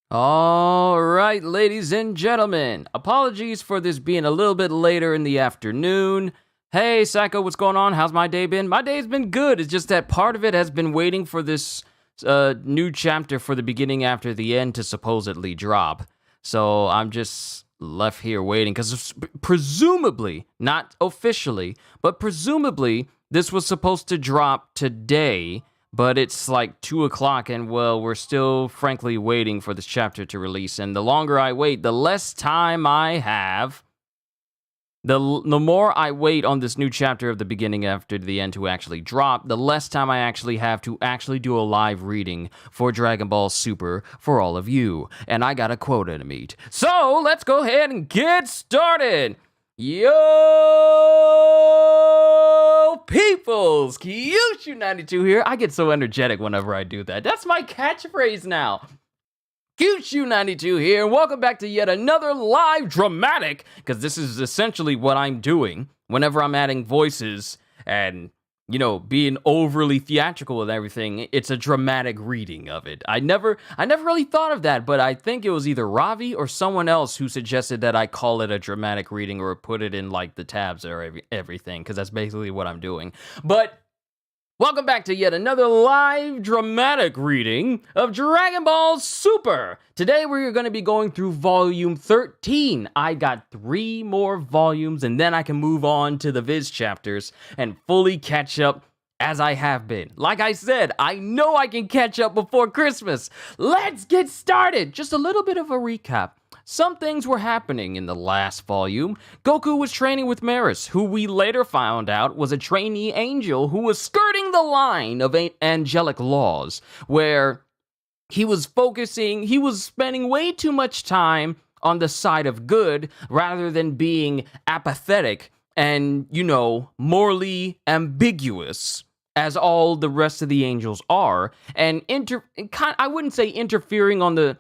All right, ladies and gentlemen. Apologies for this being a little bit later in the afternoon. Hey, Psycho, what's going on? How's my day been? My day's been good. It's just that part of it has been waiting for this new chapter for the beginning after the end to supposedly drop. So I'm just left here waiting because presumably, not officially, but presumably this was supposed to drop today, but it's like 2 o'clock, and well, we're still frankly waiting for this chapter to release. And the longer I wait, the less time I have. The more I wait on this new chapter of the beginning after the end to actually drop, the less time I actually have to actually do a live reading for Dragon Ball Super for all of you. And I got a quota to meet. So let's go ahead and get started. Yo, peoples, Kyushu92 here. I get so energetic whenever I do that. That's my catchphrase now. Kyushu92 here, and welcome back to yet another live dramatic, because this is essentially what I'm doing whenever I'm adding voices and, you know, being overly theatrical with everything. It's a dramatic reading of it. I never really thought of that, but I think it was either Ravi or someone else who suggested that I call it a dramatic reading or put it in, like, the tabs or everything, because that's basically what I'm doing. But welcome back to yet another live dramatic reading of Dragon Ball Super. Today we're going to be going through volume 13. I got 3 more volumes and then I can move on to the Viz chapters and fully catch up as I have been. Like I said, I know I can catch up before Christmas. Let's get started. Just a little bit of a recap. Some things were happening in the last volume. Goku was training with Maris, who we later found out was a trainee angel who was skirting the line of angelic laws, where he was spending way too much time on the side of good rather than being apathetic and, you know, morally ambiguous, as all the rest of the angels are, and I wouldn't say interfering on the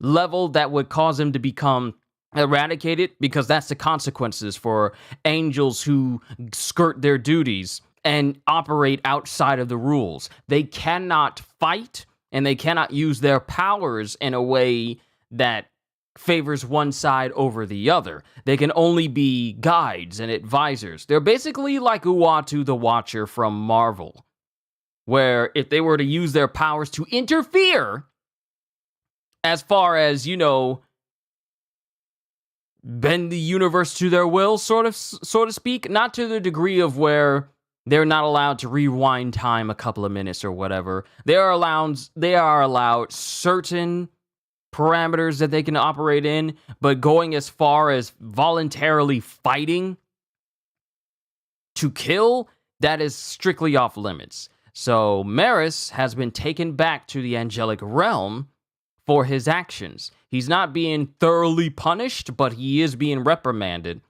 level that would cause him to become eradicated, because that's the consequences for angels who skirt their duties and operate outside of the rules. They cannot fight and they cannot use their powers in a way that favors one side over the other. They can only be guides and advisors. They're basically like Uatu the Watcher from Marvel, where if they were to use their powers to interfere as far as, you know, bend the universe to their will, so to speak, not to the degree of where they're not allowed to rewind time a couple of minutes or whatever. They are allowed certain parameters that they can operate in, but going as far as voluntarily fighting to kill, that is strictly off limits. So Maris has been taken back to the angelic realm for his actions. He's not being thoroughly punished, but he is being reprimanded,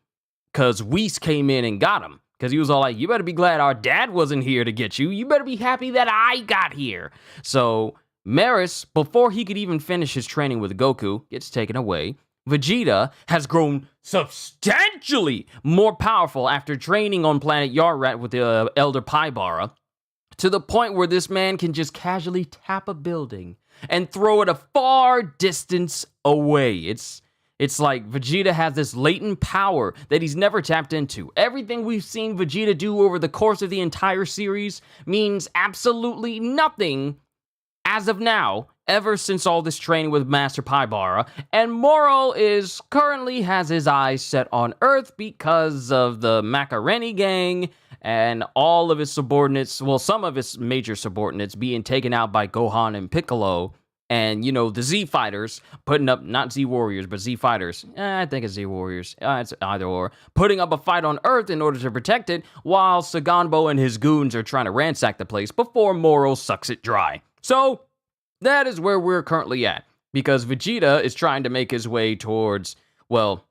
because Whis came in and got him, because he was all like, you better be glad our dad wasn't here to get you. You better be happy that I got here. So Maris, before he could even finish his training with Goku, gets taken away. Vegeta has grown substantially more powerful after training on planet Yarrat with the Elder Paibara, to the point where this man can just casually tap a building and throw it a far distance away. It's like Vegeta has this latent power that he's never tapped into. Everything we've seen Vegeta do over the course of the entire series means absolutely nothing as of now, ever since all this training with Master Paibara. And Moro currently has his eyes set on Earth because of the Macaroni gang and all of his subordinates, well, some of his major subordinates being taken out by Gohan and Piccolo, and, you know, the Z Fighters putting up, not Z Warriors, but Z Fighters, I think it's Z Warriors, it's either or, putting up a fight on Earth in order to protect it, while Saganbo and his goons are trying to ransack the place before Moro sucks it dry. So, that is where we're currently at, because Vegeta is trying to make his way towards, well,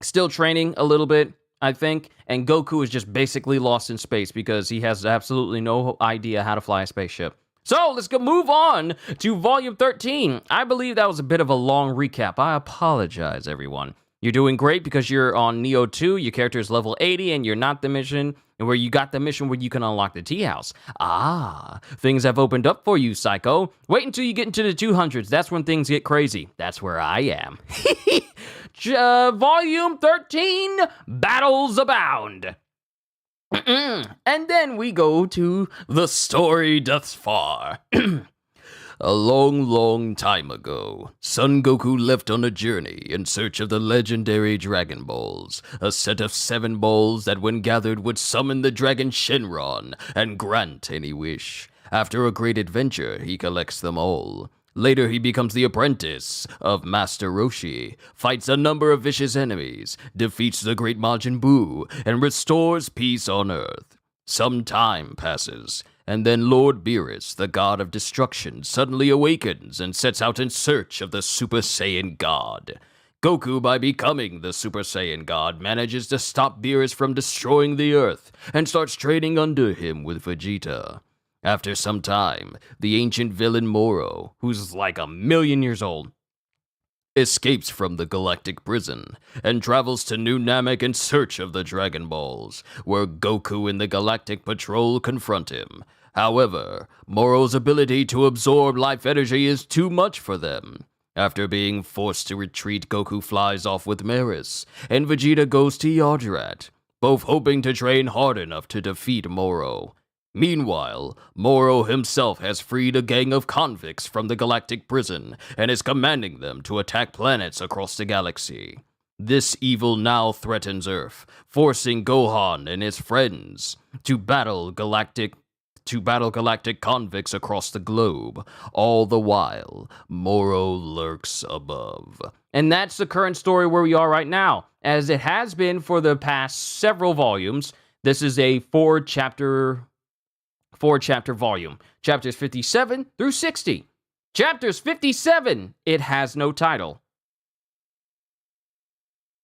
still training a little bit, I think, and Goku is just basically lost in space because he has absolutely no idea how to fly a spaceship. So let's go move on to volume 13. I believe that was a bit of a long recap. I apologize, everyone. You're doing great because you're on Neo 2, your character is level 80, and you're not the mission where you got the mission where you can unlock the tea house. Ah, things have opened up for you, Psycho. Wait until you get into the 200s. That's when things get crazy. That's where I am. Volume 13, Battles Abound. And then we go to the story thus far. A long, long time ago, Son Goku left on a journey in search of the legendary Dragon Balls, a set of 7 balls that when gathered would summon the dragon Shenron and grant any wish. After a great adventure, he collects them all. Later, he becomes the apprentice of Master Roshi, fights a number of vicious enemies, defeats the great Majin Buu, and restores peace on Earth. Some time passes, and then Lord Beerus, the god of destruction, suddenly awakens and sets out in search of the Super Saiyan God. Goku, by becoming the Super Saiyan God, manages to stop Beerus from destroying the Earth and starts training under him with Vegeta. After some time, the ancient villain Moro, who's like 1,000,000 years old, escapes from the galactic prison and travels to New Namek in search of the Dragon Balls, where Goku and the Galactic Patrol confront him. However, Moro's ability to absorb life energy is too much for them. After being forced to retreat, Goku flies off with Maris, and Vegeta goes to Yardrat, both hoping to train hard enough to defeat Moro. Meanwhile, Moro himself has freed a gang of convicts from the galactic prison and is commanding them to attack planets across the galaxy. This evil now threatens Earth, forcing Gohan and his friends to battle galactic convicts across the globe. All the while, Moro lurks above. And that's the current story where we are right now, as it has been for the past several volumes. This is a 4-chapter volume. Chapters 57 through 60. Chapters 57, it has no title.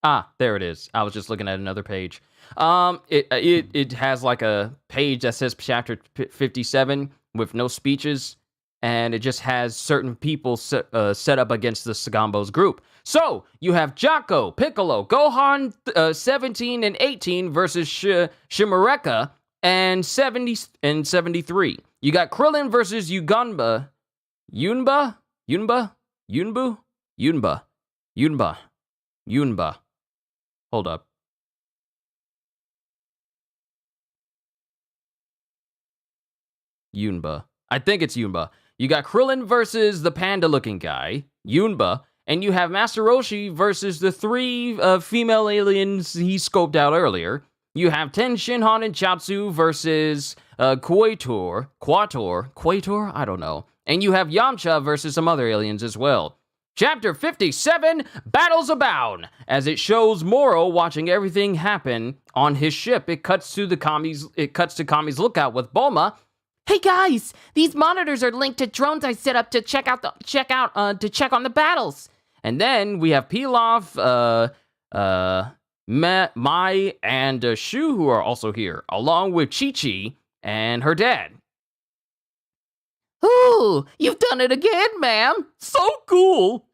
Ah, there it is. I was just looking at another page. It has like a page that says chapter 57 with no speeches, and it just has certain people set up against the Sagambos group. So, you have Jocko, Piccolo, Gohan 17 and 18 versus Shimareka, and 70 and 73. You got Krillin versus Yunba. Hold up. Yunba. I think it's Yunba. You got Krillin versus the panda-looking guy, Yunba, and you have Master Roshi versus the 3 female aliens he scoped out earlier. You have Ten Shinhan and Chaozu versus Quator? I don't know. And you have Yamcha versus some other aliens as well. Chapter 57, Battles Abound. As it shows Moro watching everything happen on his ship, it cuts to Kami's lookout with Bulma. Hey guys, these monitors are linked to drones I set up to check on the battles. And then we have Pilaf, Mai, and Shu, who are also here, along with Chi-Chi and her dad. Ooh, you've done it again, ma'am. So cool.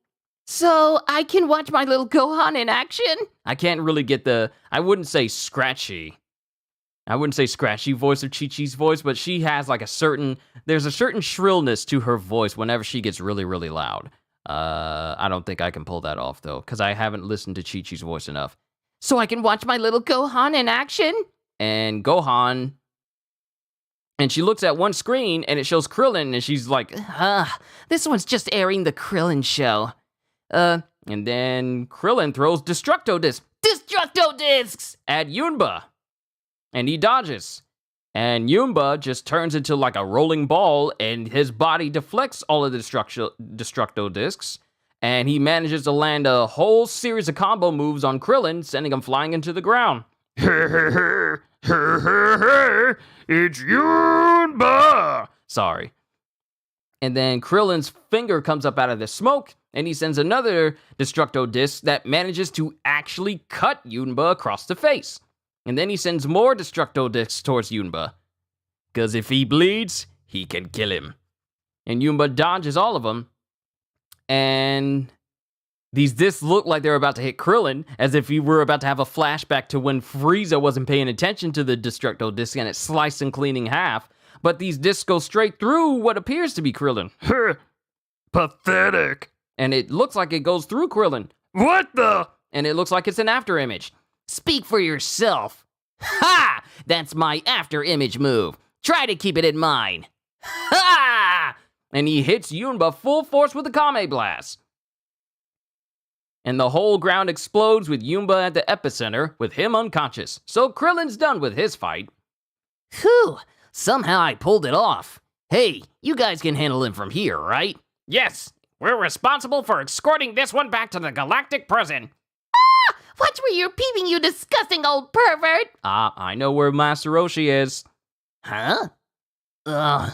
So I can watch my little Gohan in action? I can't really get I wouldn't say scratchy voice of Chi-Chi's voice, but she has like there's a certain shrillness to her voice whenever she gets really, really loud. I don't think I can pull that off though, because I haven't listened to Chi-Chi's voice enough. So I can watch my little Gohan in action? And Gohan, and she looks at one screen and it shows Krillin and she's like, this one's just airing the Krillin show. And then Krillin throws Destructo Discs at Yunba. And he dodges. And Yunba just turns into like a rolling ball and his body deflects all of the Destructo Discs. And he manages to land a whole series of combo moves on Krillin, sending him flying into the ground. It's Yunba! Sorry. And then Krillin's finger comes up out of the smoke, and he sends another Destructo Disc that manages to actually cut Yunba across the face. And then he sends more Destructo Discs towards Yunba. Because if he bleeds, he can kill him. And Yunba dodges all of them. And These discs look like they're about to hit Krillin, as if we were about to have a flashback to when Frieza wasn't paying attention to the Destructo disc and it sliced and clean in half. But these discs go straight through what appears to be Krillin. Pathetic. And it looks like it goes through Krillin. What the? And it looks like it's an after image. Speak for yourself. Ha! That's my after image move. Try to keep it in mind. Ha! And he hits Yunba full force with the Kame Blast. And the whole ground explodes with Yunba at the epicenter, with him unconscious. So Krillin's done with his fight. Phew! Somehow I pulled it off. Hey, you guys can handle him from here, right? Yes, we're responsible for escorting this one back to the galactic prison. Watch where you're peeping, you disgusting old pervert! I know where Master Roshi is. Huh?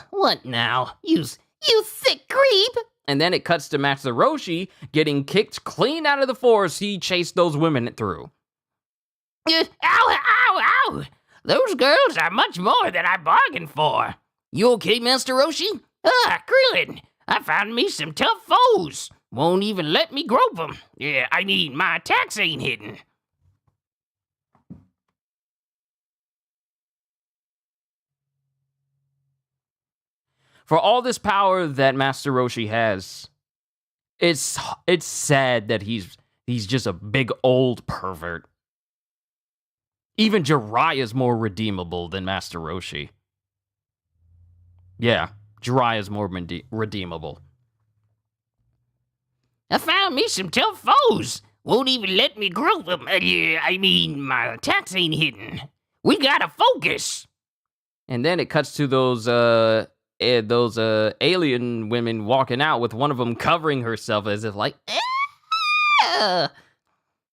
What now? You sick creep! And then it cuts to Master Roshi getting kicked clean out of the forest he chased those women through. Ow, ow, ow! Those girls are much more than I bargained for. You okay, Master Roshi? Krillin, I found me some tough foes. Won't even let me grope them. Yeah, I mean, my attacks ain't hidden. For all this power that Master Roshi has, it's sad that he's just a big old pervert. Even Jiraiya's more redeemable than Master Roshi. Yeah, Jiraiya's more redeemable. I found me some tough foes. Won't even let me grope them. Yeah, I mean, my attacks ain't hidden. We gotta focus. And then it cuts to those alien women walking out with one of them covering herself as if like,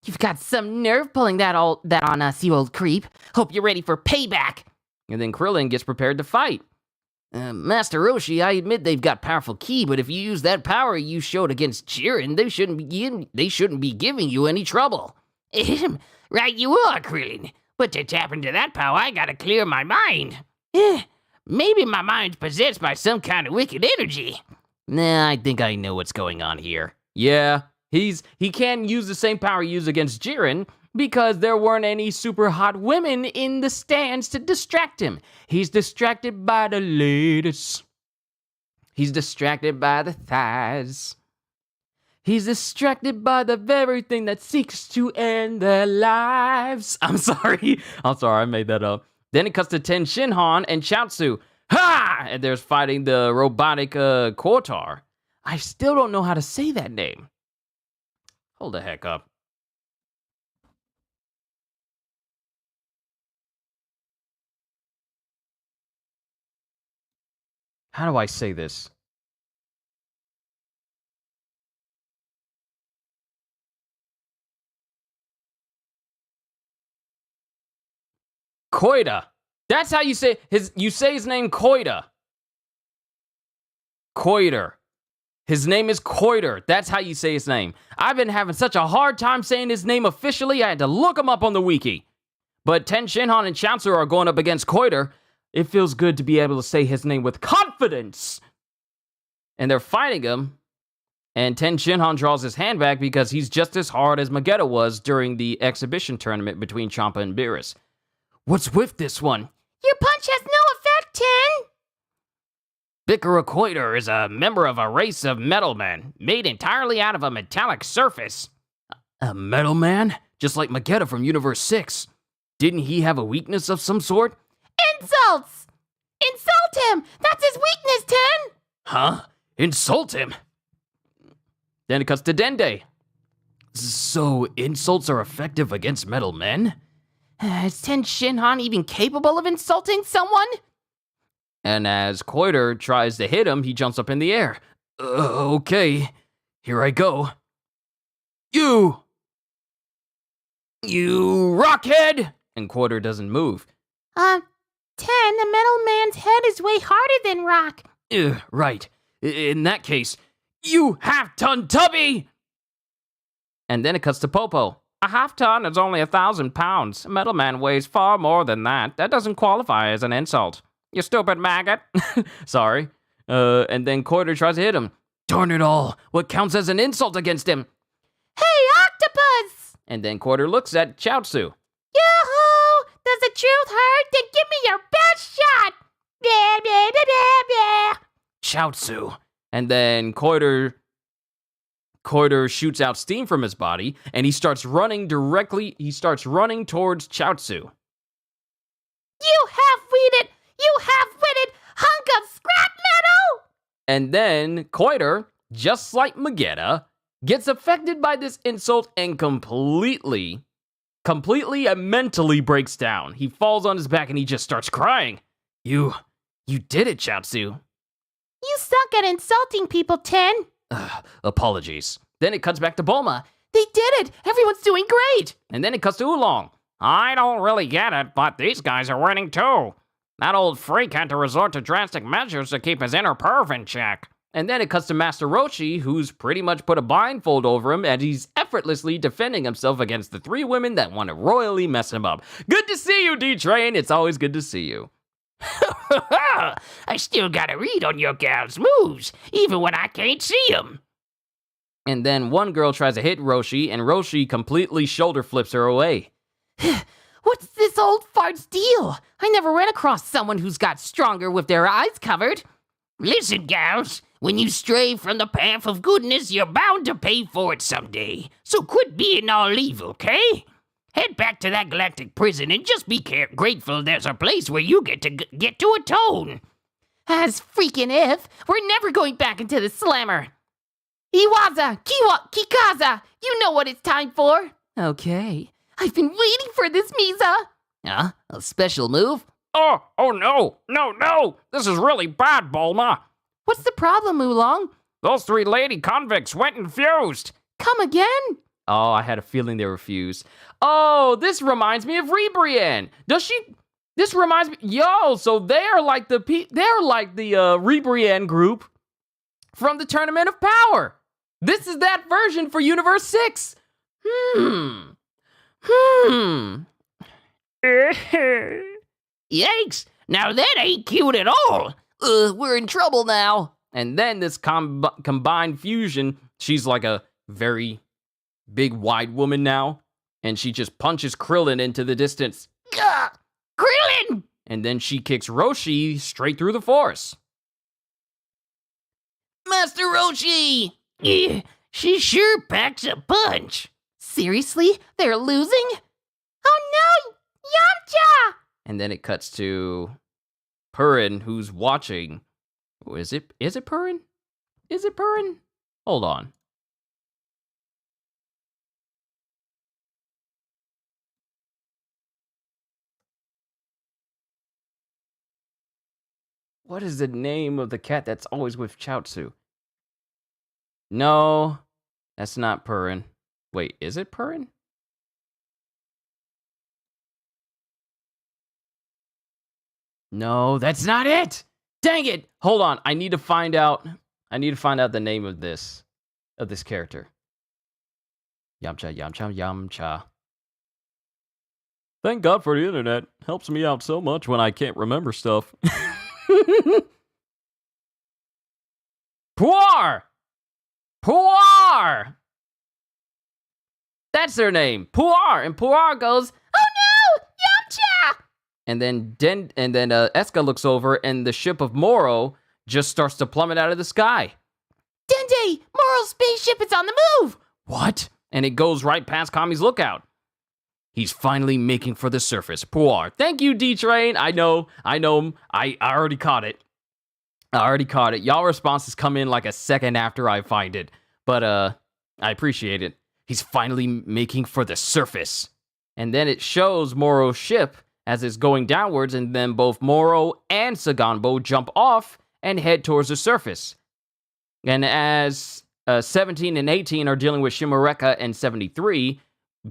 You've got some nerve pulling that on us, you old creep. Hope you're ready for payback. And then Krillin gets prepared to fight. Master Roshi, I admit they've got powerful ki, but if you use that power you showed against Jiren, they shouldn't be giving you any trouble. Right you are, Krillin. But to tap into that power, I gotta clear my mind. Maybe my mind's possessed by some kind of wicked energy. Nah, I think I know what's going on here. Yeah, he can't use the same power he used against Jiren because there weren't any super hot women in the stands to distract him. He's distracted by the ladies. He's distracted by the thighs. He's distracted by the very thing that seeks to end their lives. I'm sorry, I made that up. Then it cuts to Ten Shinhan and Chaozu. Ha! And they're fighting the robotic Quotar. I still don't know how to say that name. Hold the heck up. How do I say this? Koida. That's how you say his name, Koida. Koiter. His name is Koiter. That's how you say his name. I've been having such a hard time saying his name officially, I had to look him up on the wiki. But Ten Shinhan and Chaozu are going up against Koiter. It feels good to be able to say his name with confidence. And they're fighting him. And Ten Shinhan draws his hand back because he's just as hard as Magetta was during the exhibition tournament between Champa and Beerus. What's with this one? Your punch has no effect, Ten! Bikura Koiter is a member of a race of metal men, made entirely out of a metallic surface. A metal man? Just like Magetta from Universe 6. Didn't he have a weakness of some sort? Insults! Insult him! That's his weakness, Ten! Huh? Insult him? Then it cuts to Dende. So, insults are effective against metal men? Is Ten Shinhan even capable of insulting someone? And as Koiter tries to hit him, he jumps up in the air. Okay, here I go. You rockhead! And Koiter doesn't move. Ten, the metal man's head is way harder than rock. Right. In that case, you half-ton tubby! And then it cuts to Popo. A half-ton is only 1,000 pounds. A metal man weighs far more than that. That doesn't qualify as an insult. You stupid maggot. Sorry. And then Koiter tries to hit him. Darn it all. What counts as an insult against him? Hey, And then Quarter looks at Chaozu. Yoo-hoo! Does the truth hurt? Then give me your best shot! Blah, blah, blah, blah, blah. Chaozu. And then Quarter shoots out steam from his body, and he starts running towards Chaozu. You half-witted, hunk of scrap metal! And then Koiter, just like Magetta, gets affected by this insult and completely and mentally breaks down. He falls on his back and he just starts crying. You did it, Chaozu. You suck at insulting people, Ten. Apologies. Then it cuts back to Bulma. They did it! Everyone's doing great! And then it cuts to Oolong. I don't really get it, but these guys are winning too. That old freak had to resort to drastic measures to keep his inner perv in check. And then it cuts to Master Roshi, who's pretty much put a blindfold over him, and he's effortlessly defending himself against the 3 women that want to royally mess him up. Good to see you, D-Train. It's always good to see you. I still got a read on your gal's moves, even when I can't see them. And then one girl tries to hit Roshi, and Roshi completely shoulder flips her away. What's this old fart's deal? I never ran across someone who's got stronger with their eyes covered. Listen, gals, when you stray from the path of goodness, you're bound to pay for it someday. So quit being all evil, okay? Head back to that galactic prison and just be grateful there's a place where you get to atone. As freaking if, we're never going back into the slammer. Iwaza, Kikaza, you know what it's time for. Okay, I've been waiting for this, Misa. Huh? A special move? Oh no! This is really bad, Bulma. What's the problem, Oolong? Those 3 lady convicts went and fused. Come again? Oh, I had a feeling they were fused. Oh, this reminds me of Rebrienne. This reminds me. Yo, so they're like the Rebrienne group from the Tournament of Power. This is that version for Universe 6. Yikes! Now that ain't cute at all. We're in trouble now. And then this combined fusion, she's like a very big, wide woman now. And she just punches Krillin into the distance. Gah! Krillin! And then she kicks Roshi straight through the force. Master Roshi! Yeah, she sure packs a punch. Seriously? They're losing? Oh no! Yamcha! And then it cuts to Purin, who's watching. Is it Purin? Is it Purin? Hold on. What is the name of the cat that's always with Chaozu? No, that's not Purin. Wait, is it Purin? No, that's not it. Dang it. Hold on. I need to find out the name of this character. Yamcha. Thank God for the internet. Helps me out so much when I can't remember stuff. Puar! That's their name. Puar. And Puar goes, Oh no! Yamcha! and then Eska looks over and the ship of Moro just starts to plummet out of the sky. Dende! Moro's spaceship is on the move! What? And it goes right past Kami's lookout. He's finally making for the surface. Puar. Thank you, D-Train. I know. I already caught it. Y'all responses come in like a second after I find it. But, I appreciate it. He's finally making for the surface. And then it shows Moro's ship as it's going downwards, and then both Moro and Saganbo jump off and head towards the surface. And as 17 and 18 are dealing with Shimureka and 73,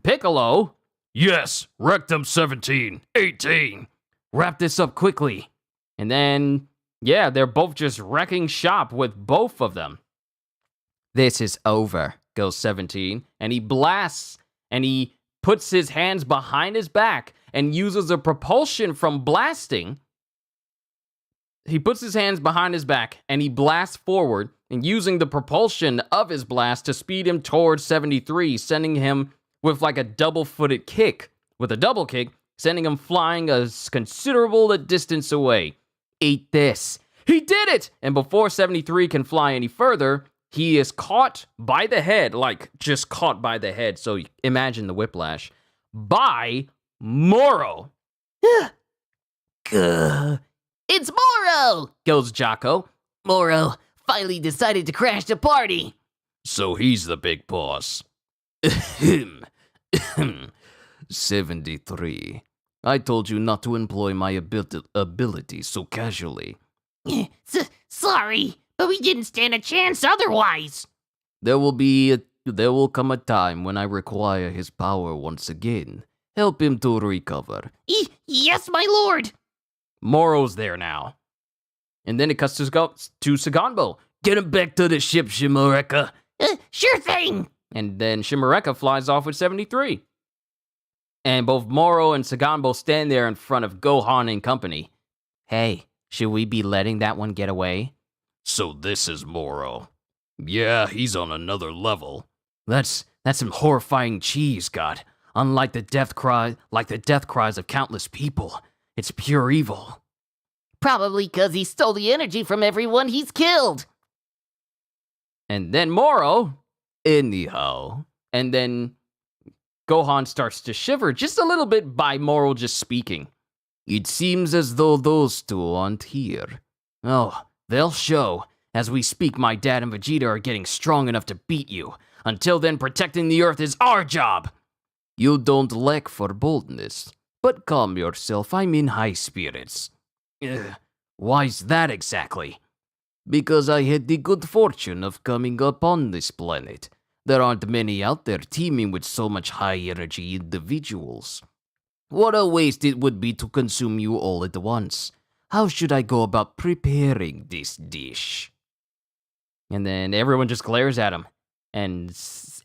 Piccolo... Yes, wreck them 17, 18. Wrap this up quickly. And then, yeah, they're both just wrecking shop with both of them. This is over, goes 17. And he blasts, and he puts his hands behind his back and uses the propulsion from blasting. He puts his hands behind his back, and he blasts forward, and using the propulsion of his blast to speed him towards 73, sending him with like a double-footed kick, with a double kick, sending him flying a considerable distance away. Eat this. He did it! And before 73 can fly any further, he is caught by the head, like just caught by the head, so imagine the whiplash, by Moro. Gah. It's Moro! Goes Jocko. Moro finally decided to crash the party. So he's the big boss. 73. I told you not to employ my ability so casually. Sorry, but we didn't stand a chance otherwise. There will come a time when I require his power once again. Help him to recover. Yes, my lord. Moro's there now. And then it cuts to Saganbo. Get him back to the ship, Shimureka. Sure thing. And then Shimareka flies off with 73. And both Moro and Saganbo stand there in front of Gohan and company. Hey, should we be letting that one get away? So this is Moro. Yeah, he's on another level. That's some horrifying cheese, God. Unlike the death cries of countless people. It's pure evil. Probably because he stole the energy from everyone he's killed. And then Moro, Anyhow, and then Gohan starts to shiver just a little bit by Moro just speaking. it seems as though those two aren't here. Oh, they'll show. As we speak, my dad and Vegeta are getting strong enough to beat you. Until then, protecting the Earth is our job. You don't lack for boldness, but calm yourself, I'm in high spirits. Why's that exactly? Because I had the good fortune of coming upon this planet. There aren't many out there teeming with so much high-energy individuals. What a waste it would be to consume you all at once. How should I go about preparing this dish? And then everyone just glares at him. And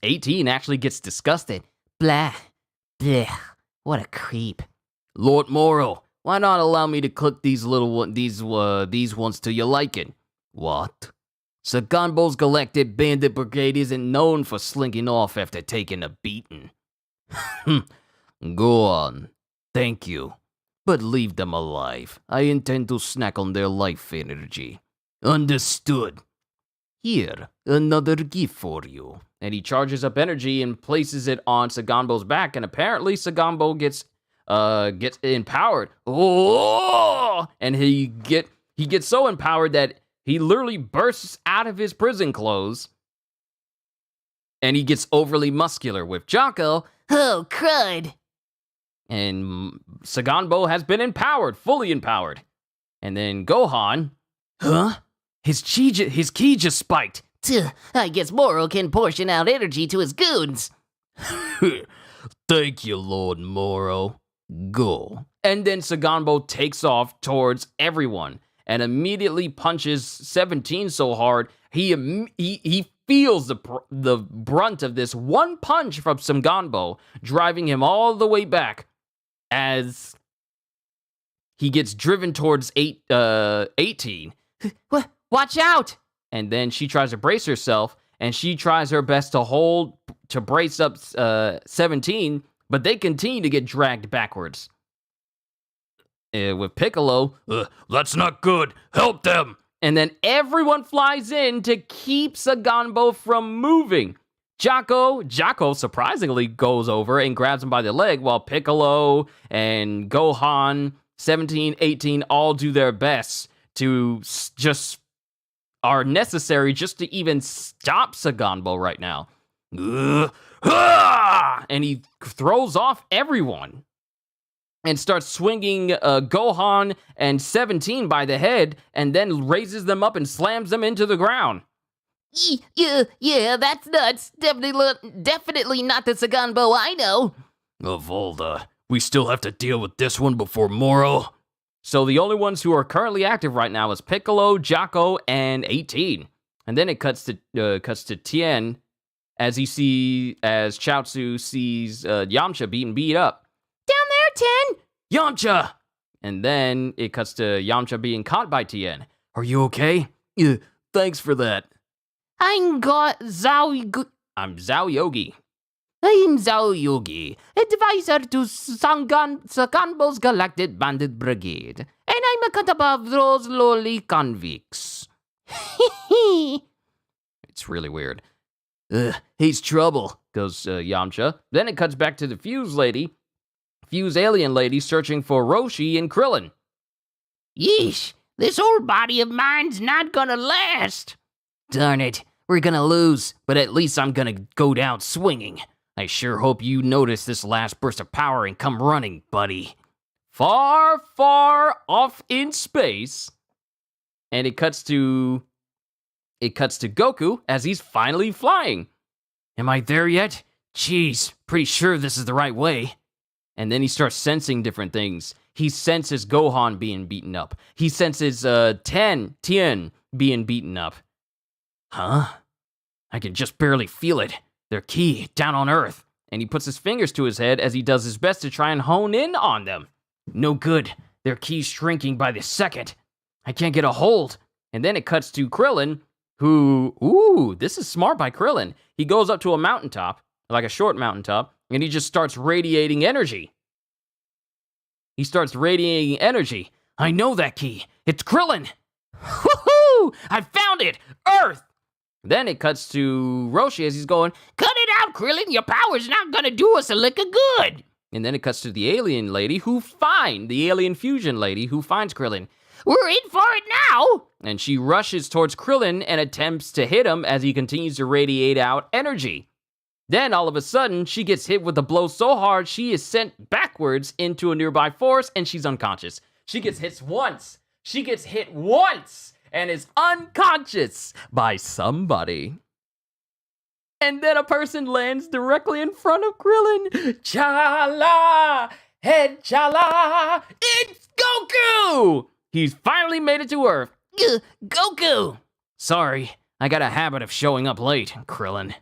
18 actually gets disgusted. Blah. Blech. What a creep. Lord Moro, why not allow me to cook these these ones to your liking? What? Saganbo's Galactic Bandit Brigade isn't known for slinking off after taking a beating. Go on. Thank you. But leave them alive. I intend to snack on their life energy. Understood. Here, another gift for you. And he charges up energy and places it on Saganbo's back, and apparently Saganbo gets empowered. Oh! And he gets so empowered that he literally bursts out of his prison clothes, and he gets overly muscular with Jocko. Oh, crud. And Saganbo has been empowered, fully empowered. And then Gohan, His ki just spiked. I guess Moro can portion out energy to his goons. Thank you, Lord Moro. Go. And then Saganbo takes off towards everyone and immediately punches 17 so hard he feels the brunt of this one punch from Saganbo, driving him all the way back as he gets driven towards 18. Watch out! And then she tries to brace herself, and she tries her best to brace up 17, but they continue to get dragged backwards. With Piccolo, that's not good. Help them. And then everyone flies in to keep Saganbo from moving. Jocko surprisingly goes over and grabs him by the leg, while Piccolo and Gohan, 17, 18, all do their best to just are necessary just to even stop Saganbo right now. And he throws off everyone and starts swinging Gohan and 17 by the head, and then raises them up and slams them into the ground. Yeah, that's nuts. Definitely not the Saganbo I know. Volda, we still have to deal with this one before Moro. So the only ones who are currently active right now is Piccolo, Jocko, and 18. And then it cuts to Tien as Chaozu sees Yamcha being beat up. Down there, Tien! Yamcha! And then it cuts to Yamcha being caught by Tien. Are you okay? Yeah, thanks for that. I'm Zhao I'm Zhao Yogi. I'm Zhao Yogi, advisor to Saganbo's Galactic Bandit Brigade, and I'm a above those lowly convicts. It's really weird. He's trouble, goes Yamcha. Then it cuts back to the Fuse alien lady searching for Roshi and Krillin. Yeesh, this old body of mine's not gonna last. Darn it, we're gonna lose, but at least I'm gonna go down swinging. I sure hope you notice this last burst of power and come running, buddy. Far, far off in space. And it cuts to Goku as he's finally flying. Am I there yet? Jeez, pretty sure this is the right way. And then he starts sensing different things. He senses Gohan being beaten up. He senses Tien being beaten up. Huh? I can just barely feel it. Their key, down on Earth. And he puts his fingers to his head as he does his best to try and hone in on them. No good. Their key's shrinking by the second. I can't get a hold. And then it cuts to Krillin, who, this is smart by Krillin. He goes up to a mountaintop, like a short mountaintop, and he just starts radiating energy. I know that key. It's Krillin. Woohoo! I found it! Earth! Then it cuts to Roshi as he's going, Cut it out, Krillin! Your power's not gonna do us a lick of good! And then it cuts to the alien fusion lady who finds Krillin. We're in for it now! And she rushes towards Krillin and attempts to hit him as he continues to radiate out energy. Then, all of a sudden, she gets hit with a blow so hard she is sent backwards into a nearby forest and she's unconscious. She gets hit once and is unconscious by somebody. And then a person lands directly in front of Krillin. Chala! Head Chala! It's Goku! He's finally made it to Earth. Goku! Sorry, I got a habit of showing up late, Krillin.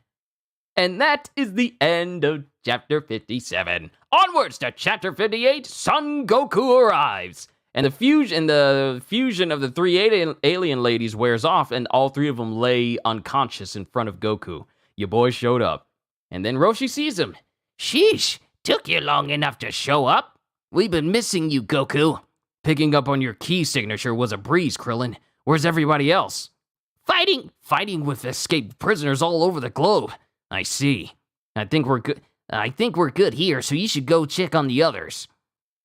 And that is the end of Chapter 57. Onwards to Chapter 58, Son Goku arrives. And the fusion of the three alien ladies wears off, and all three of them lay unconscious in front of Goku. Your boy showed up. And then Roshi sees him. Sheesh, took you long enough to show up. We've been missing you, Goku. Picking up on your key signature was a breeze, Krillin. Where's everybody else? Fighting with escaped prisoners all over the globe. I see. I think we're good here, so you should go check on the others.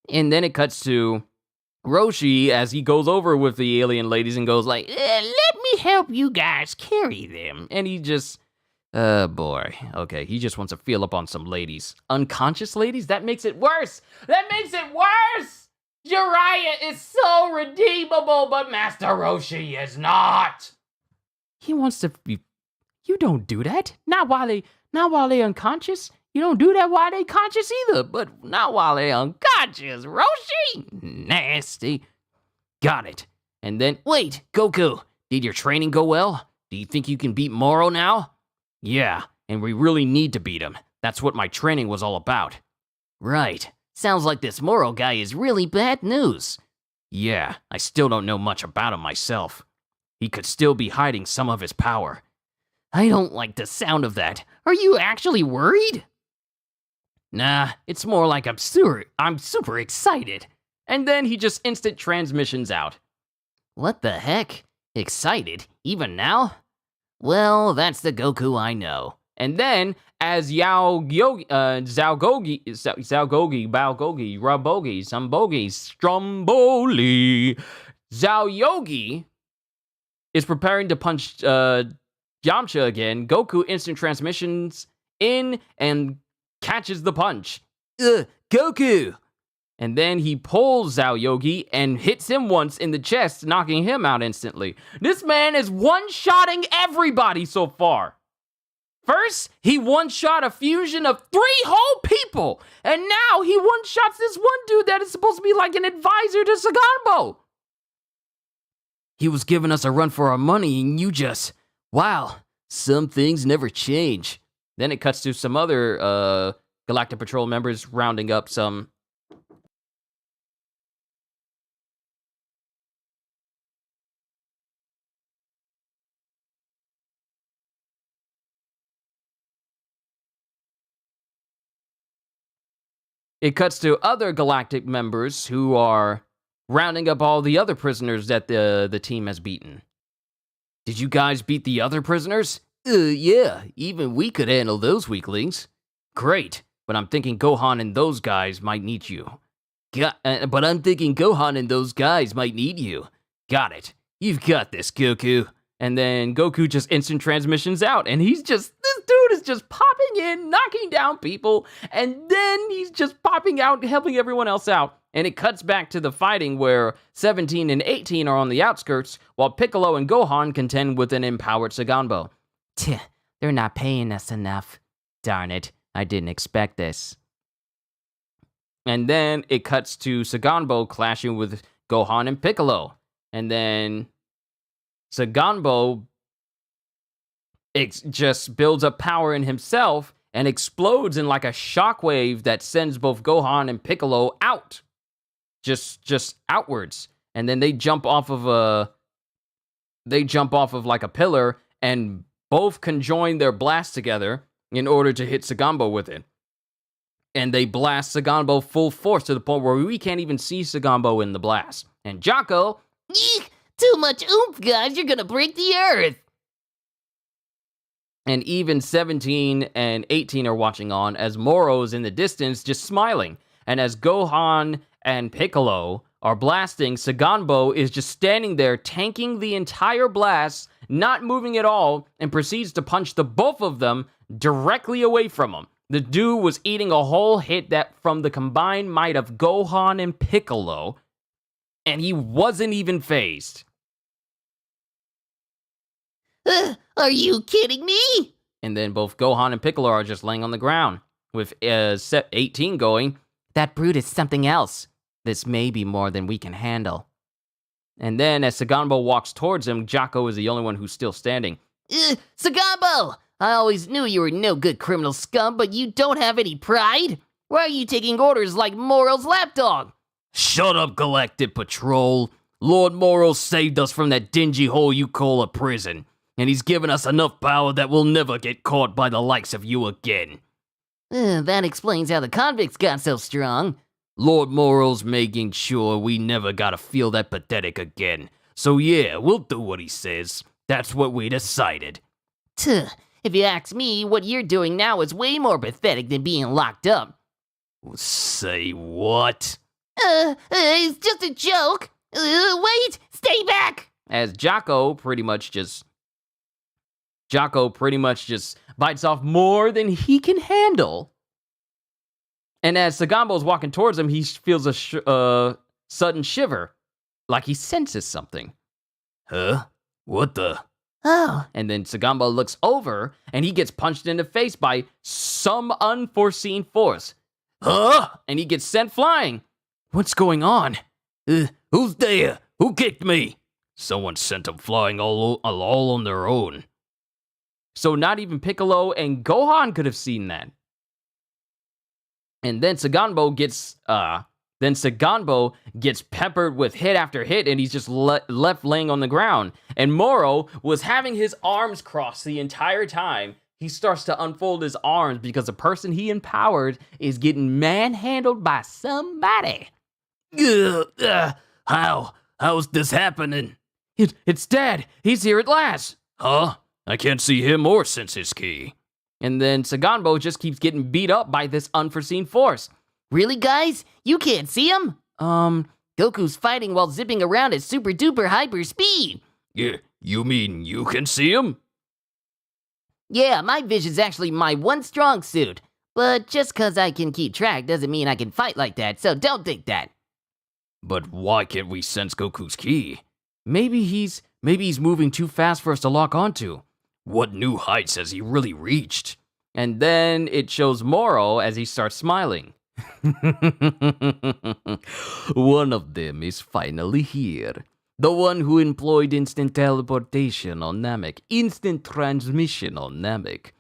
And then it cuts to Roshi as he goes over with the alien ladies and goes like, let me help you guys carry them. And he just, boy, okay, he just wants to feel up on some ladies. Unconscious ladies? That makes it worse! Jiraiya is so redeemable, but Master Roshi is not! He wants to be... You don't do that. Not while they unconscious. You don't do that while they conscious either, but not while they unconscious. Roshi! Nasty. Got it. And then, wait, Goku, did your training go well? Do you think you can beat Moro now? Yeah, and we really need to beat him. That's what my training was all about. Right. Sounds like this Moro guy is really bad news. Yeah, I still don't know much about him myself. He could still be hiding some of his power. I don't like the sound of that. Are you actually worried? Nah, it's more like I'm super excited. And then he just instant transmissions out. What the heck? Excited? Even now? Well, that's the Goku I know. And then, as Zhao Yogi is preparing to punch Yamcha again, Goku instant transmissions in and catches the punch. Goku! And then he pulls Zhao Yogi and hits him once in the chest, knocking him out instantly. This man is one-shotting everybody so far. First, he one-shot a fusion of 3 whole people, and now he one-shots this one dude that is supposed to be like an advisor to Saganbo. He was giving us a run for our money, and you just... Wow, some things never change. Then it cuts to some other Galactic Patrol members rounding up some it cuts to other galactic members who are rounding up all the other prisoners that the team has beaten. Did you guys beat the other prisoners? Yeah, even we could handle those weaklings. Great, but I'm thinking Gohan and those guys might need you. Got it. You've got this, Goku. And then Goku just instant transmissions out, and this dude is just popping in, knocking down people, and then he's just popping out, helping everyone else out. And it cuts back to the fighting where 17 and 18 are on the outskirts, while Piccolo and Gohan contend with an empowered Saganbo. They're not paying us enough. Darn it, I didn't expect this. And then it cuts to Saganbo clashing with Gohan and Piccolo. And then Saganbo just builds up power in himself and explodes in like a shockwave that sends both Gohan and Piccolo out. Just outwards. And then they jump off of like a pillar, and both conjoin their blast together in order to hit Saganbo with it. And they blast Saganbo full force to the point where we can't even see Saganbo in the blast. And Jocko... Eek! Too much oomph, guys. You're gonna break the earth. And even 17 and 18 are watching on as Moro's in the distance just smiling. And as Gohan and Piccolo are blasting, Saganbo is just standing there tanking the entire blast, not moving at all, and proceeds to punch the both of them directly away from him. The dude was eating a whole hit that from the combined might of Gohan and Piccolo, and he wasn't even phased. Are you kidding me? And then both Gohan and Piccolo are just laying on the ground, with 18 going, "That brute is something else. This may be more than we can handle." And then as Saganbo walks towards him, Jocko is the only one who's still standing. Saganbo! I always knew you were no good criminal scum, but you don't have any pride? Why are you taking orders like Moro's lapdog? Shut up, Galactic Patrol. Lord Moro saved us from that dingy hole you call a prison, and he's given us enough power that we'll never get caught by the likes of you again. That explains how the convicts got so strong. Lord Moro's making sure we never gotta feel that pathetic again. So yeah, we'll do what he says. That's what we decided. If you ask me, what you're doing now is way more pathetic than being locked up. Say what? It's just a joke. Wait, stay back. As Jocko pretty much just bites off more than he can handle. And as Saganbo's walking towards him, he feels a sudden shiver, like he senses something. Huh? What the? Oh. And then Saganbo looks over, and he gets punched in the face by some unforeseen force. Huh? And he gets sent flying. What's going on? Who's there? Who kicked me? Someone sent him flying all on their own. So not even Piccolo and Gohan could have seen that. And then Saganbo gets peppered with hit after hit, and he's just left laying on the ground. And Moro was having his arms crossed the entire time. He starts to unfold his arms because the person he empowered is getting manhandled by somebody. How's this happening? It's Dad. He's here at last. Huh? I can't see him or sense his ki. And then Saganbo just keeps getting beat up by this unforeseen force. Really, guys? You can't see him? Goku's fighting while zipping around at super duper hyper speed. Yeah, you mean you can see him? Yeah, my vision's actually my one strong suit. But just cause I can keep track doesn't mean I can fight like that, so don't think that. But why can't we sense Goku's ki? Maybe he's moving too fast for us to lock onto. What new heights has he really reached? And then it shows Moro as he starts smiling. One of them is finally here. The one who employed instant teleportation on Namek, instant transmission on Namek.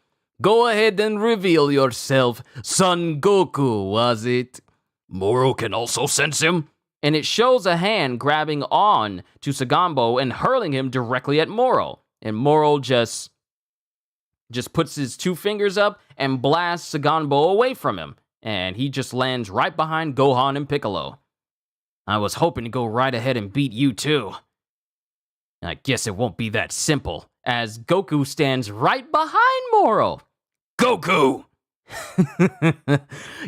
Go ahead and reveal yourself, Son Goku, was it? Moro can also sense him? And it shows a hand grabbing on to Saganbo and hurling him directly at Moro. And Moro just puts his two fingers up and blasts Saganbo away from him. and he just lands right behind Gohan and Piccolo. I was hoping to go right ahead and beat you too. I guess it won't be that simple, as Goku stands right behind Moro. Goku!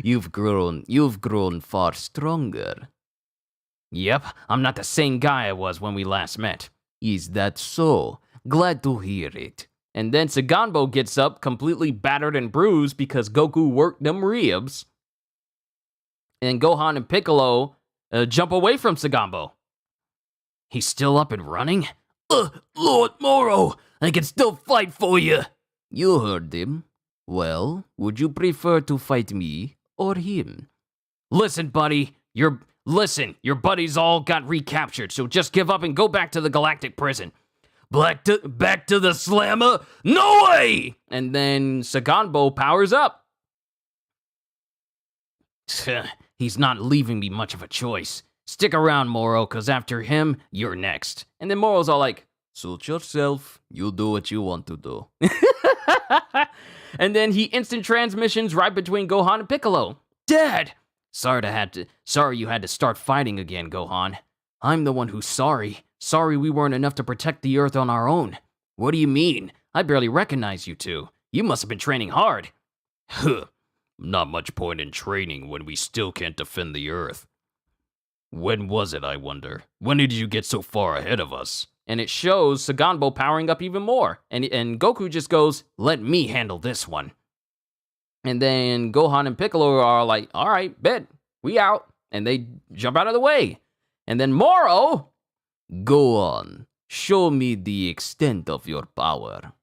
You've grown far stronger. Yep, I'm not the same guy I was when we last met. Is that so? Glad to hear it. And then Saganbo gets up, completely battered and bruised because Goku worked them ribs. And Gohan and Piccolo jump away from Saganbo. He's still up and running? Lord Moro, I can still fight for you. You heard him. Well, would you prefer to fight me or him? Listen, buddy, your buddies all got recaptured, so just give up and go back to the galactic prison. Back to the slammer? No way! And then Saganbo powers up. He's not leaving me much of a choice. Stick around, Moro, because after him, you're next. And then Moro's all like, suit yourself. You do what you want to do. And then he instant transmissions right between Gohan and Piccolo. Dad! Sorry you had to start fighting again, Gohan. I'm the one who's sorry. Sorry we weren't enough to protect the Earth on our own. What do you mean? I barely recognize you two. You must have been training hard. Huh. Not much point in training when we still can't defend the Earth. When was it, I wonder? When did you get so far ahead of us? And it shows Saganbo powering up even more. And Goku just goes, let me handle this one. And then Gohan and Piccolo are like, all right, bet, we out. And they jump out of the way. And then Moro, go on, show me the extent of your power.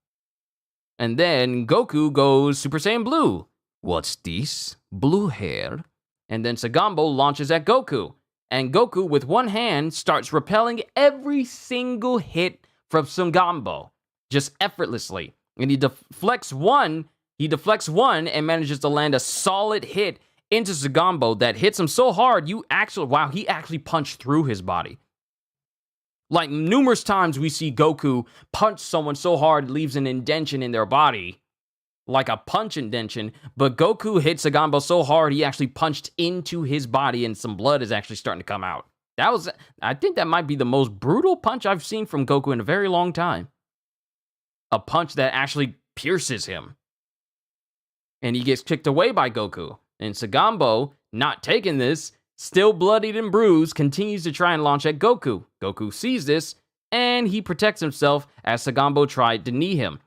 And then Goku goes Super Saiyan Blue. What's this? Blue hair? And then Saganbo launches at Goku. And Goku, with one hand, starts repelling every single hit from Saganbo, just effortlessly. And he deflects one and manages to land a solid hit into Saganbo that hits him so hard, he actually punched through his body. Like, numerous times we see Goku punch someone so hard it leaves an indention in their body, like a punch indention, but Goku hit Saganbo so hard he actually punched into his body and some blood is actually starting to come out. I think that might be the most brutal punch I've seen from Goku in a very long time. A punch that actually pierces him. And he gets kicked away by Goku. And Saganbo, not taking this, still bloodied and bruised, continues to try and launch at Goku. Goku sees this, and he protects himself as Saganbo tried to knee him.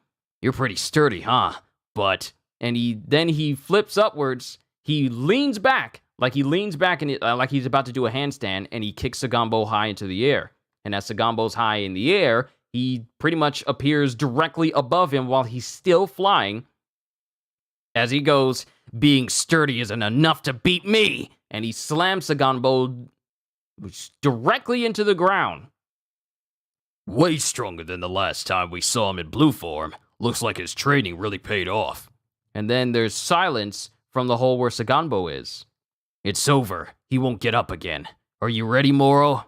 You're pretty sturdy, huh? But, and he flips upwards, he leans back and like he's about to do a handstand, and he kicks Saganbo high into the air. And as Saganbo's high in the air, he pretty much appears directly above him while he's still flying. As he goes, being sturdy isn't enough to beat me, and he slams Saganbo directly into the ground. Way stronger than the last time we saw him in blue form. Looks like his training really paid off. And then there's silence from the hole where Saganbo is. It's over. He won't get up again. Are you ready, Moro?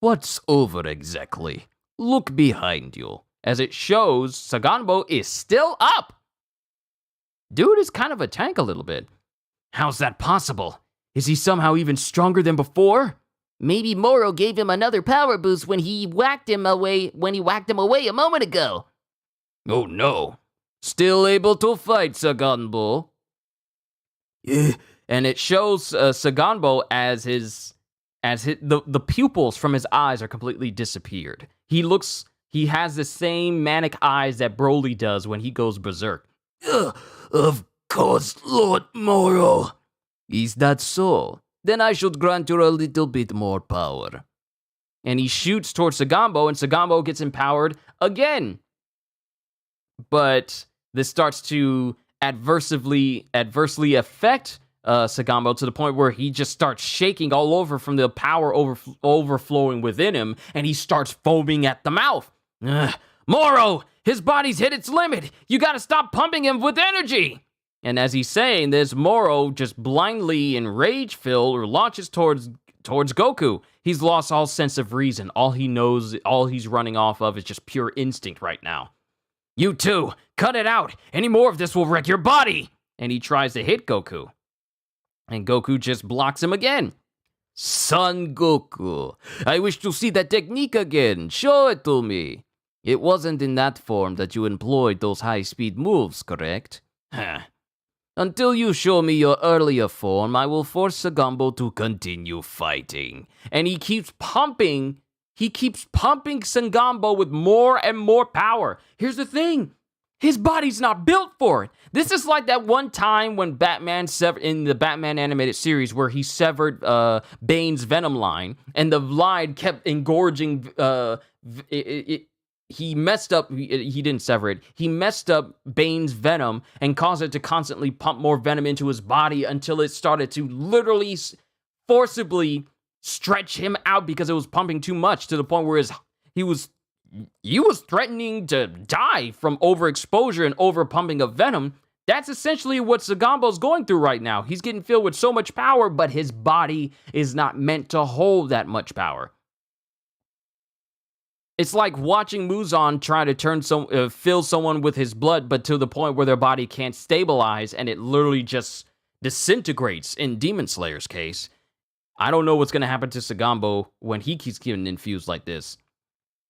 What's over exactly? Look behind you. As it shows, Saganbo is still up. Dude is kind of a tank a little bit. How's that possible? Is he somehow even stronger than before? Maybe Moro gave him another power boost when he whacked him away a moment ago. Oh no. Still able to fight, Saganbo? And it shows Saganbo as the pupils from his eyes are completely disappeared. He has the same manic eyes that Broly does when he goes berserk. Of course, Lord Moro. Is that so? Then I should grant you a little bit more power. And he shoots towards Saganbo, and Saganbo gets empowered again. But this starts to adversely affect Saganbo to the point where he just starts shaking all over from the power overflowing within him, and he starts foaming at the mouth. Moro, his body's hit its limit. You gotta stop pumping him with energy. And as he's saying this, Moro just blindly and rage-filled launches towards Goku. He's lost all sense of reason. All he knows, all he's running off of is just pure instinct right now. You two, cut it out. Any more of this will wreck your body. and he tries to hit Goku. And Goku just blocks him again. Son Goku, I wish to see that technique again. Show it to me. It wasn't in that form that you employed those high-speed moves, correct? Huh. Until you show me your earlier form, I will force Sagumbo to continue fighting. And he keeps pumping Sagumbo with more and more power. Here's the thing. His body's not built for it. This is like that one time when Batman in the Batman animated series where he severed Bane's Venom line, and the line kept engorging. He messed up. He didn't sever it. He messed up Bane's Venom and caused it to constantly pump more venom into his body until it started to literally forcibly stretch him out because it was pumping too much to the point where he was threatening to die from overexposure and overpumping of venom. That's essentially what Sagombo's going through right now. He's getting filled with so much power, but his body is not meant to hold that much power. It's like watching Muzan try to fill someone with his blood, but to the point where their body can't stabilize and it literally just disintegrates in Demon Slayer's case. I don't know what's going to happen to Sagombo when he keeps getting infused like this.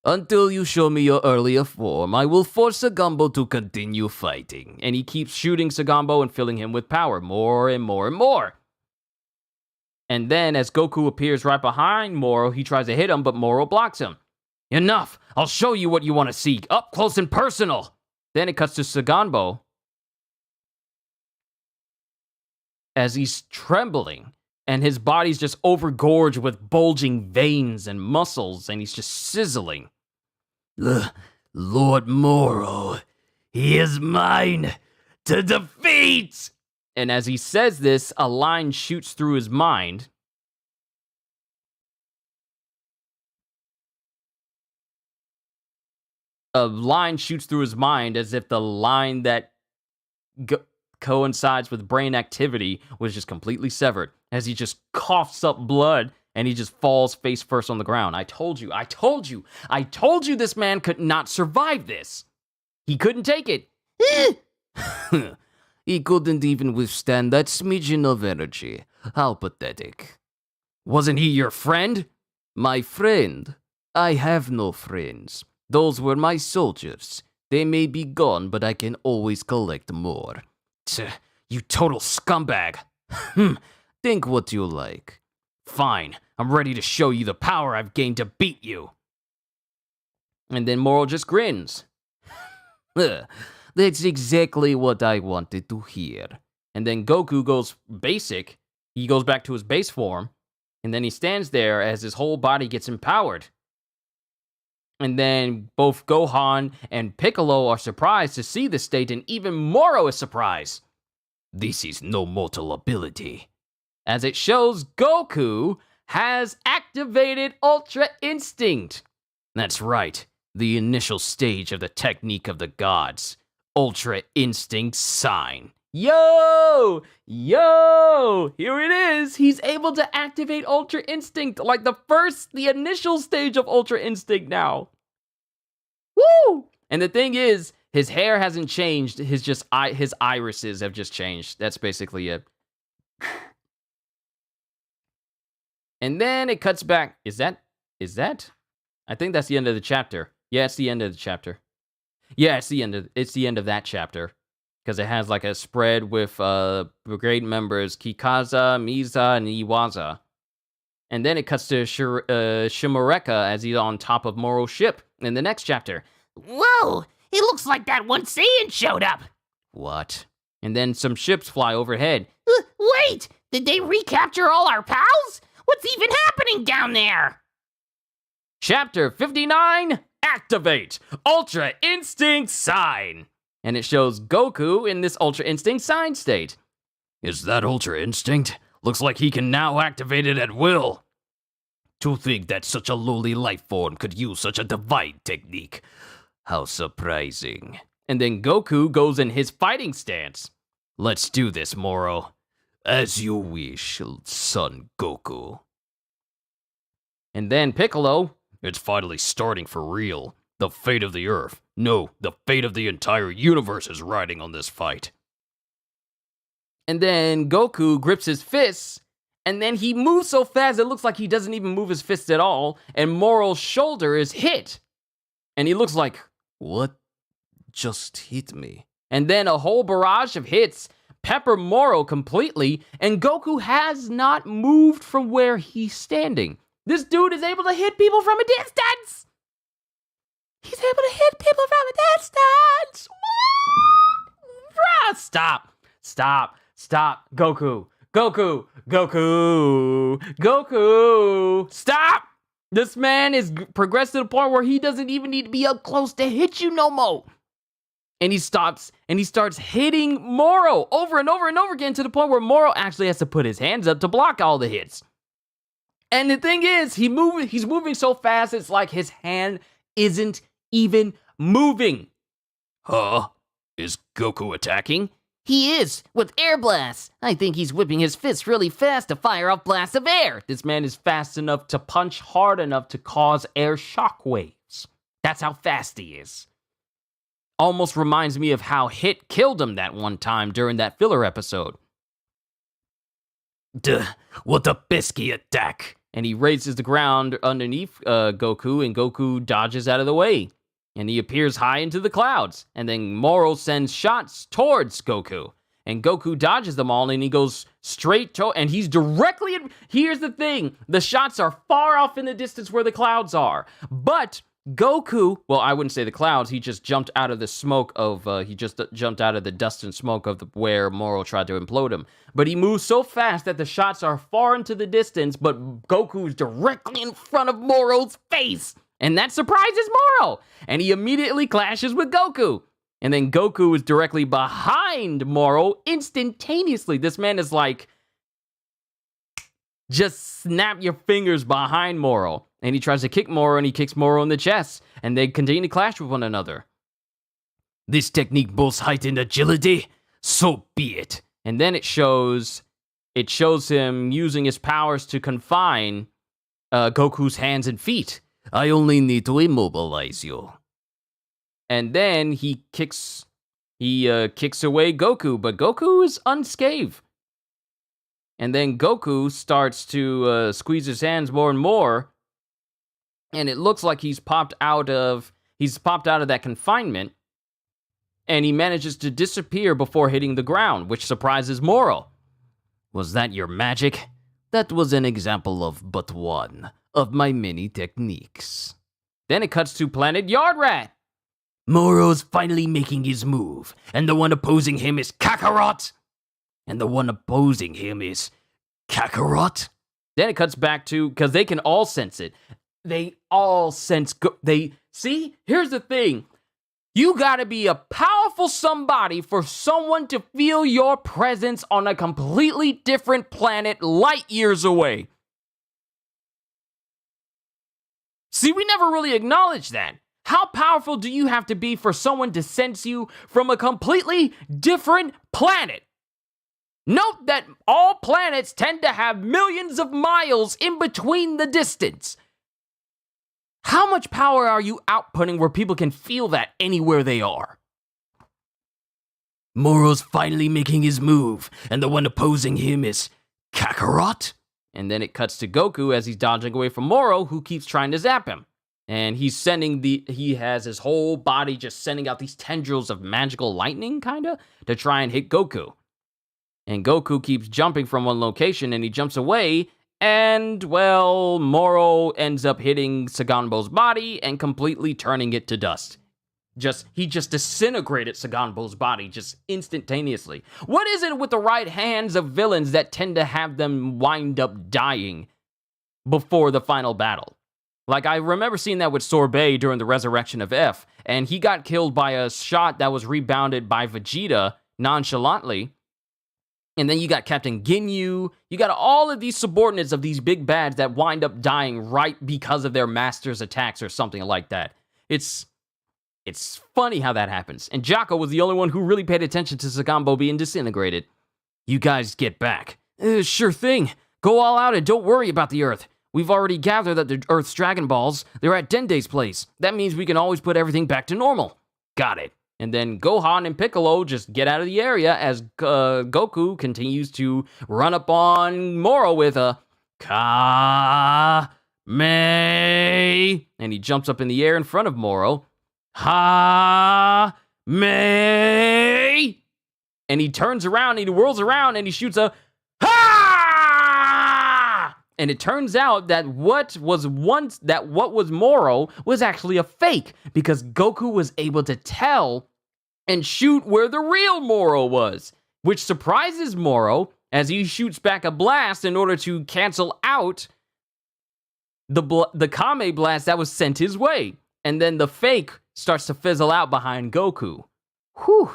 Until you show me your earlier form, I will force Sagumbo to continue fighting. And he keeps shooting Sagombo and filling him with power more and more and more. And then as Goku appears right behind Moro, he tries to hit him, but Moro blocks him. Enough! I'll show you what you want to see, up close and personal! Then it cuts to Sagombo as he's trembling, and his body's just overgorged with bulging veins and muscles, and he's just sizzling. Lord Moro, he is mine to defeat! And as he says this, a line shoots through his mind. A line shoots through his mind as if the line that coincides with brain activity was just completely severed, as he just coughs up blood and he just falls face first on the ground. I told you this man could not survive this. He couldn't take it. He couldn't even withstand that smidgen of energy. How pathetic. Wasn't he your friend? My friend? I have no friends. Those were my soldiers. They may be gone, but I can always collect more. You total scumbag. Think what you like. Fine, I'm ready to show you the power I've gained to beat you. And then Moro just grins. That's exactly what I wanted to hear. And then Goku goes basic. He goes back to his base form. And then he stands there as his whole body gets empowered. And then both Gohan and Piccolo are surprised to see this state, and even Moro is surprised. This is no mortal ability. As it shows, Goku has activated Ultra Instinct. That's right, the initial stage of the technique of the gods. Ultra Instinct Sign. Yo! Here it is! He's able to activate Ultra Instinct, like the initial stage of Ultra Instinct now. Woo! And the thing is, his hair hasn't changed, his irises have just changed. That's basically it. And then it cuts back. Is that? I think that's the end of the chapter. Yeah, it's the end of the chapter. Yeah, it's the end of that chapter. Because it has like a spread with brigade members Kikaza, Miza, and Iwaza. And then it cuts to Shimureka as he's on top of Moro's ship in the next chapter. Whoa! It looks like that one Saiyan showed up! What? And then some ships fly overhead. Wait! Did they recapture all our pals? What's even happening down there? Chapter 59, Activate Ultra Instinct Sign. And it shows Goku in this Ultra Instinct Sign state. Is that Ultra Instinct? Looks like he can now activate it at will. To think that such a lowly life form could use such a divine technique. How surprising. And then Goku goes in his fighting stance. Let's do this, Moro. As you wish, son Goku. And then Piccolo. It's finally starting for real. The fate of the Earth. No, the fate of the entire universe is riding on this fight. And then Goku grips his fists, and then he moves so fast it looks like he doesn't even move his fist at all, and Moro's shoulder is hit. And he looks like, What just hit me? and then a whole barrage of hits pepper Moro completely, and Goku has not moved from where he's standing. This dude is able to hit people from a distance! He's able to hit people from a distance! What? Bruh, stop. Goku. Stop! This man is progressed to the point where he doesn't even need to be up close to hit you no more. And he stops and he starts hitting Moro over and over and over again to the point where Moro actually has to put his hands up to block all the hits. And the thing is, he's moving so fast, it's like his hand isn't even moving. Huh? Is Goku attacking? He is, with air blasts. I think he's whipping his fists really fast to fire off blasts of air. This man is fast enough to punch hard enough to cause air shockwaves. That's how fast he is. Almost reminds me of how Hit killed him that one time during that filler episode. Duh, what a pesky attack. And he raises the ground underneath Goku, and Goku dodges out of the way. And he appears high into the clouds. And then Moro sends shots towards Goku. And Goku dodges them all, and he goes straight to... And he's directly... Here's the thing. The shots are far off in the distance where the clouds are. But Goku... Well, I wouldn't say the clouds. He just jumped out of the smoke of... he just jumped out of the dust and smoke of where Moro tried to implode him. But he moves so fast that the shots are far into the distance, but Goku's directly in front of Moro's face. And that surprises Moro. And he immediately clashes with Goku. And then Goku is directly behind Moro instantaneously. This man is like, just snap your fingers behind Moro. And he tries to kick Moro, and he kicks Moro in the chest. And they continue to clash with one another. This technique boasts heightened agility. So be it. And then it shows him using his powers to confine Goku's hands and feet. I only need to immobilize you. And then he kicks away Goku, but Goku is unscathed. And then Goku starts to squeeze his hands more and more, and it looks like he's popped out of that confinement, and he manages to disappear before hitting the ground, which surprises Moro. Was that your magic? That was an example of but one of my many techniques. Then it cuts to Planet Yardrat. Moro's finally making his move, and the one opposing him is Kakarot. And the one opposing him is Kakarot. Then it cuts back to, because they can all sense it. They all sense, see, here's the thing. You gotta be a powerful somebody for someone to feel your presence on a completely different planet light years away. See, we never really acknowledged that. How powerful do you have to be for someone to sense you from a completely different planet? Note that all planets tend to have millions of miles in between the distance. How much power are you outputting where people can feel that anywhere they are? Moro's finally making his move, and the one opposing him is Kakarot. And then it cuts to Goku as he's dodging away from Moro, who keeps trying to zap him. And he has his whole body just sending out these tendrils of magical lightning, kinda, to try and hit Goku. And Goku keeps jumping from one location, and he jumps away, and, well, Moro ends up hitting Saganbo's body and completely turning it to dust. He just disintegrated Saganbo's body just instantaneously. What is it with the right hands of villains that tend to have them wind up dying before the final battle? Like, I remember seeing that with Sorbet during the resurrection of F, and he got killed by a shot that was rebounded by Vegeta nonchalantly. And then you got Captain Ginyu. You got all of these subordinates of these big bads that wind up dying right because of their master's attacks or something like that. It's funny how that happens. And Jocko was the only one who really paid attention to Saganbo being disintegrated. You guys get back. Sure thing. Go all out and don't worry about the Earth. We've already gathered that the Earth's Dragon Balls, they're at Dende's place. That means we can always put everything back to normal. Got it. And then Gohan and Piccolo just get out of the area as Goku continues to run up on Moro with a Ka Me. And he jumps up in the air in front of Moro. Ha Me. And he turns around, and he whirls around, and he shoots a Ha! And it turns out that what was Moro was actually a fake, because Goku was able to tell and shoot where the real Moro was, which surprises Moro as he shoots back a blast in order to cancel out the Kame blast that was sent his way. And then the fake starts to fizzle out behind Goku. Whew.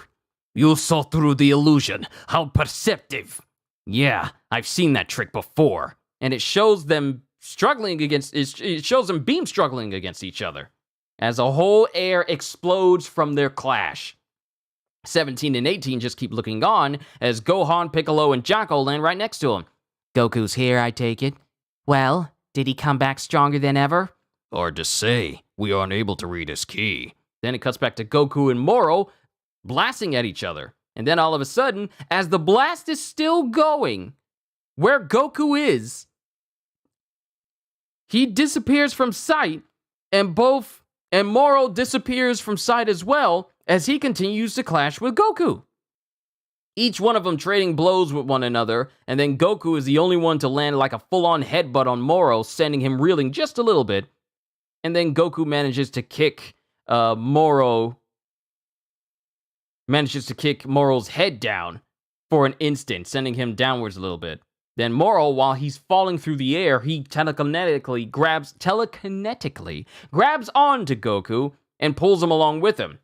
You saw through the illusion. How perceptive. Yeah, I've seen that trick before. And it shows them it shows them beam struggling against each other as a whole air explodes from their clash. 17 and 18 just keep looking on as Gohan, Piccolo, and Jocko land right next to him. Goku's here, I take it. Well, did he come back stronger than ever? Hard to say. We aren't able to read his ki. Then it cuts back to Goku and Moro blasting at each other. And then all of a sudden, as the blast is still going, where Goku is, he disappears from sight, and Moro disappears from sight as well as he continues to clash with Goku. Each one of them trading blows with one another, and then Goku is the only one to land like a full-on headbutt on Moro, sending him reeling just a little bit. And then Goku manages to kick Moro's head down for an instant, sending him downwards a little bit. Then Moro, while he's falling through the air, he telekinetically grabs onto Goku and pulls him along with him.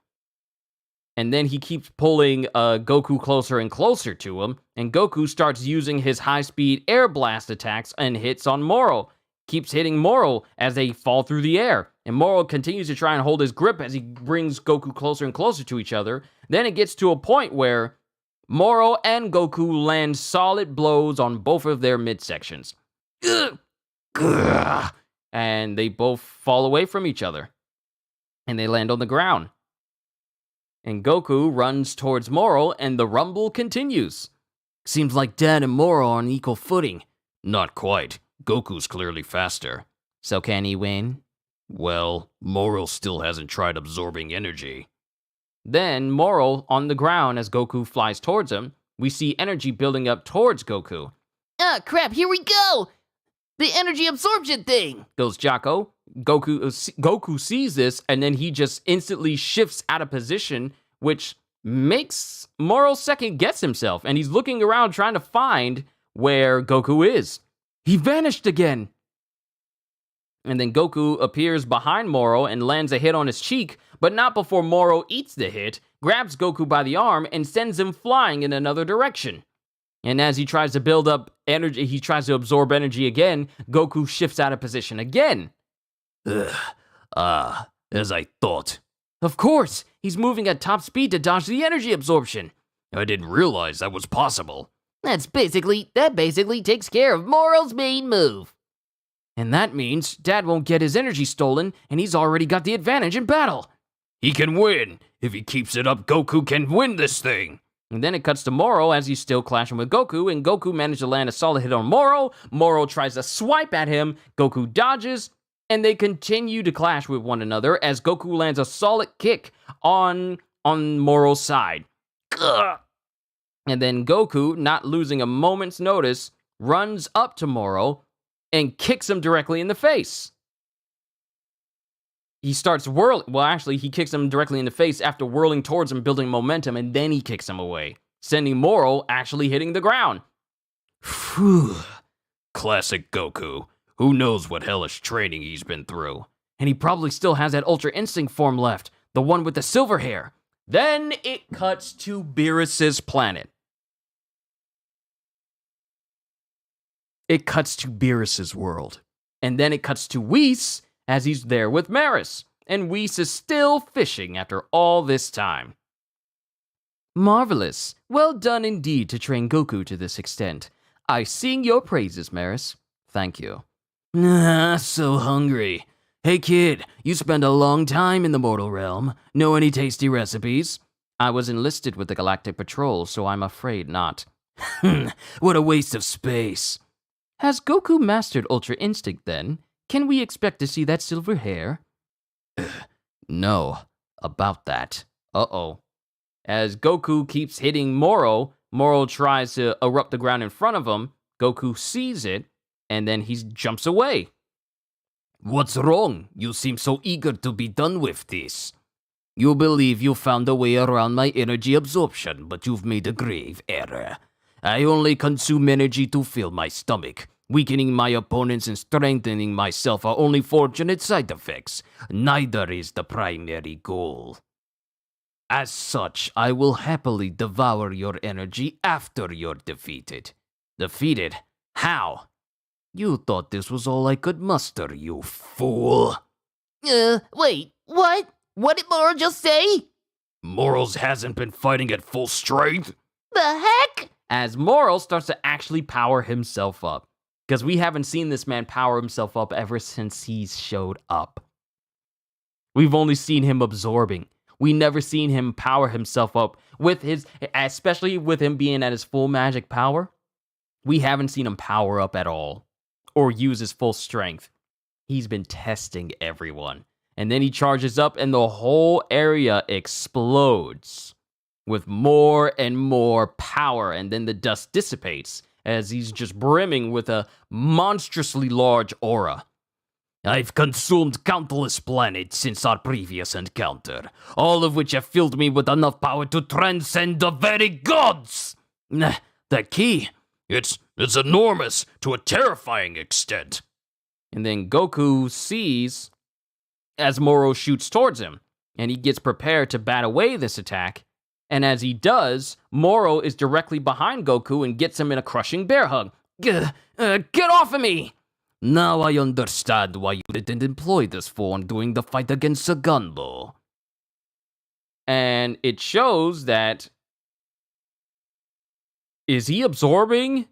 And then he keeps pulling Goku closer and closer to him, and Goku starts using his high-speed air blast attacks and hits on Moro. Keeps hitting Moro as they fall through the air. And Moro continues to try and hold his grip as he brings Goku closer and closer to each other. Then it gets to a point where Moro and Goku land solid blows on both of their midsections. And they both fall away from each other. And they land on the ground. And Goku runs towards Moro, and the rumble continues. Seems like Dad and Moro are on equal footing. Not quite. Goku's clearly faster. So can he win? Well, Moro still hasn't tried absorbing energy. Then, Moro on the ground as Goku flies towards him, we see energy building up towards Goku. Ah, crap, here we go! The energy absorption thing! Goes Jocko. Goku sees this, and then he just instantly shifts out of position, which makes Moro second guess himself, and he's looking around trying to find where Goku is. He vanished again! And then Goku appears behind Moro and lands a hit on his cheek, but not before Moro eats the hit, grabs Goku by the arm, and sends him flying in another direction. And as he tries to build up energy, he tries to absorb energy again, Goku shifts out of position again. As I thought. Of course, he's moving at top speed to dodge the energy absorption. I didn't realize that was possible. That basically takes care of Moro's main move. And that means Dad won't get his energy stolen, and he's already got the advantage in battle. He can win. If he keeps it up, Goku can win this thing. And then it cuts to Moro as he's still clashing with Goku, and Goku manages to land a solid hit on Moro. Moro tries to swipe at him. Goku dodges, and they continue to clash with one another as Goku lands a solid kick on Moro's side. Ugh. And then Goku, not losing a moment's notice, runs up to Moro and kicks him directly in the face. He starts whirling. Well, actually, he kicks him directly in the face after whirling towards him, building momentum, and then he kicks him away, sending Moro actually hitting the ground. Phew. Classic Goku. Who knows what hellish training he's been through. And he probably still has that Ultra Instinct form left, the one with the silver hair. Then it cuts to Beerus's planet. It cuts to Beerus's world. And then it cuts to Whis as he's there with Maris. And Whis is still fishing after all this time. Marvelous. Well done indeed to train Goku to this extent. I sing your praises, Maris. Thank you. So hungry. Hey kid, you spent a long time in the mortal realm. Know any tasty recipes? I was enlisted with the Galactic Patrol, so I'm afraid not. What a waste of space. Has Goku mastered Ultra Instinct then? Can we expect to see that silver hair? No, about that. Uh-oh. As Goku keeps hitting Moro, Moro tries to erupt the ground in front of him. Goku sees it, and then he jumps away. What's wrong? You seem so eager to be done with this. You believe you found a way around my energy absorption, but you've made a grave error. I only consume energy to fill my stomach. Weakening my opponents and strengthening myself are only fortunate side effects. Neither is the primary goal. As such, I will happily devour your energy after you're defeated. Defeated? How? You thought this was all I could muster, you fool. Wait, what? What did Moro just say? Morals hasn't been fighting at full strength? The heck? As Moro starts to actually power himself up. Because we haven't seen this man power himself up ever since he's showed up. We've only seen him absorbing. We never seen him power himself up with his, especially with him being at his full magic power. We haven't seen him power up at all or use his full strength. He's been testing everyone. And then he charges up and the whole area explodes with more and more power. And then the dust dissipates as he's just brimming with a monstrously large aura. I've consumed countless planets since our previous encounter, all of which have filled me with enough power to transcend the very gods! The key, it's enormous to a terrifying extent. And then Goku sees as Moro shoots towards him, and he gets prepared to bat away this attack. And as he does, Moro is directly behind Goku and gets him in a crushing bear hug. Get off of me! Now I understand why you didn't employ this form during the fight against Saganbo. And it shows that... Is he absorbing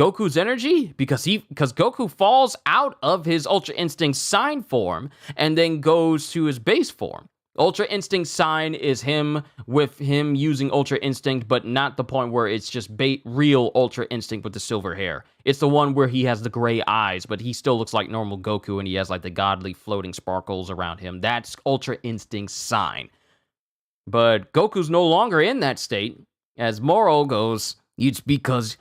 Goku's energy? Because Goku falls out of his Ultra Instinct sign form and then goes to his base form. Ultra Instinct sign is him with him using Ultra Instinct, but not the point where it's just real Ultra Instinct with the silver hair. It's the one where he has the gray eyes, but he still looks like normal Goku and he has like the godly floating sparkles around him. That's Ultra Instinct sign. But Goku's no longer in that state, as Moro goes, It's because...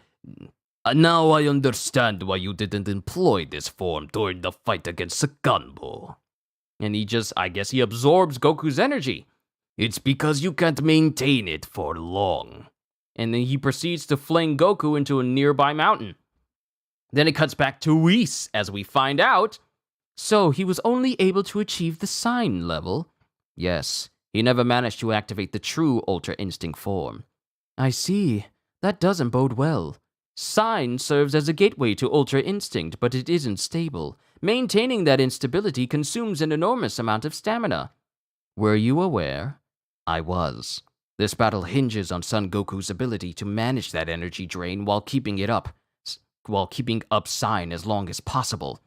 now I understand why you didn't employ this form during the fight against Saganbo. And he just, I guess he absorbs Goku's energy. It's because you can't maintain it for long. And then he proceeds to fling Goku into a nearby mountain. Then it cuts back to Whis, as we find out. So he was only able to achieve the sign level. Yes, he never managed to activate the true Ultra Instinct form. I see. That doesn't bode well. Sign serves as a gateway to Ultra Instinct, but it isn't stable. Maintaining that instability consumes an enormous amount of stamina. Were you aware? I was. This battle hinges on Son Goku's ability to manage that energy drain while keeping up Sign as long as possible.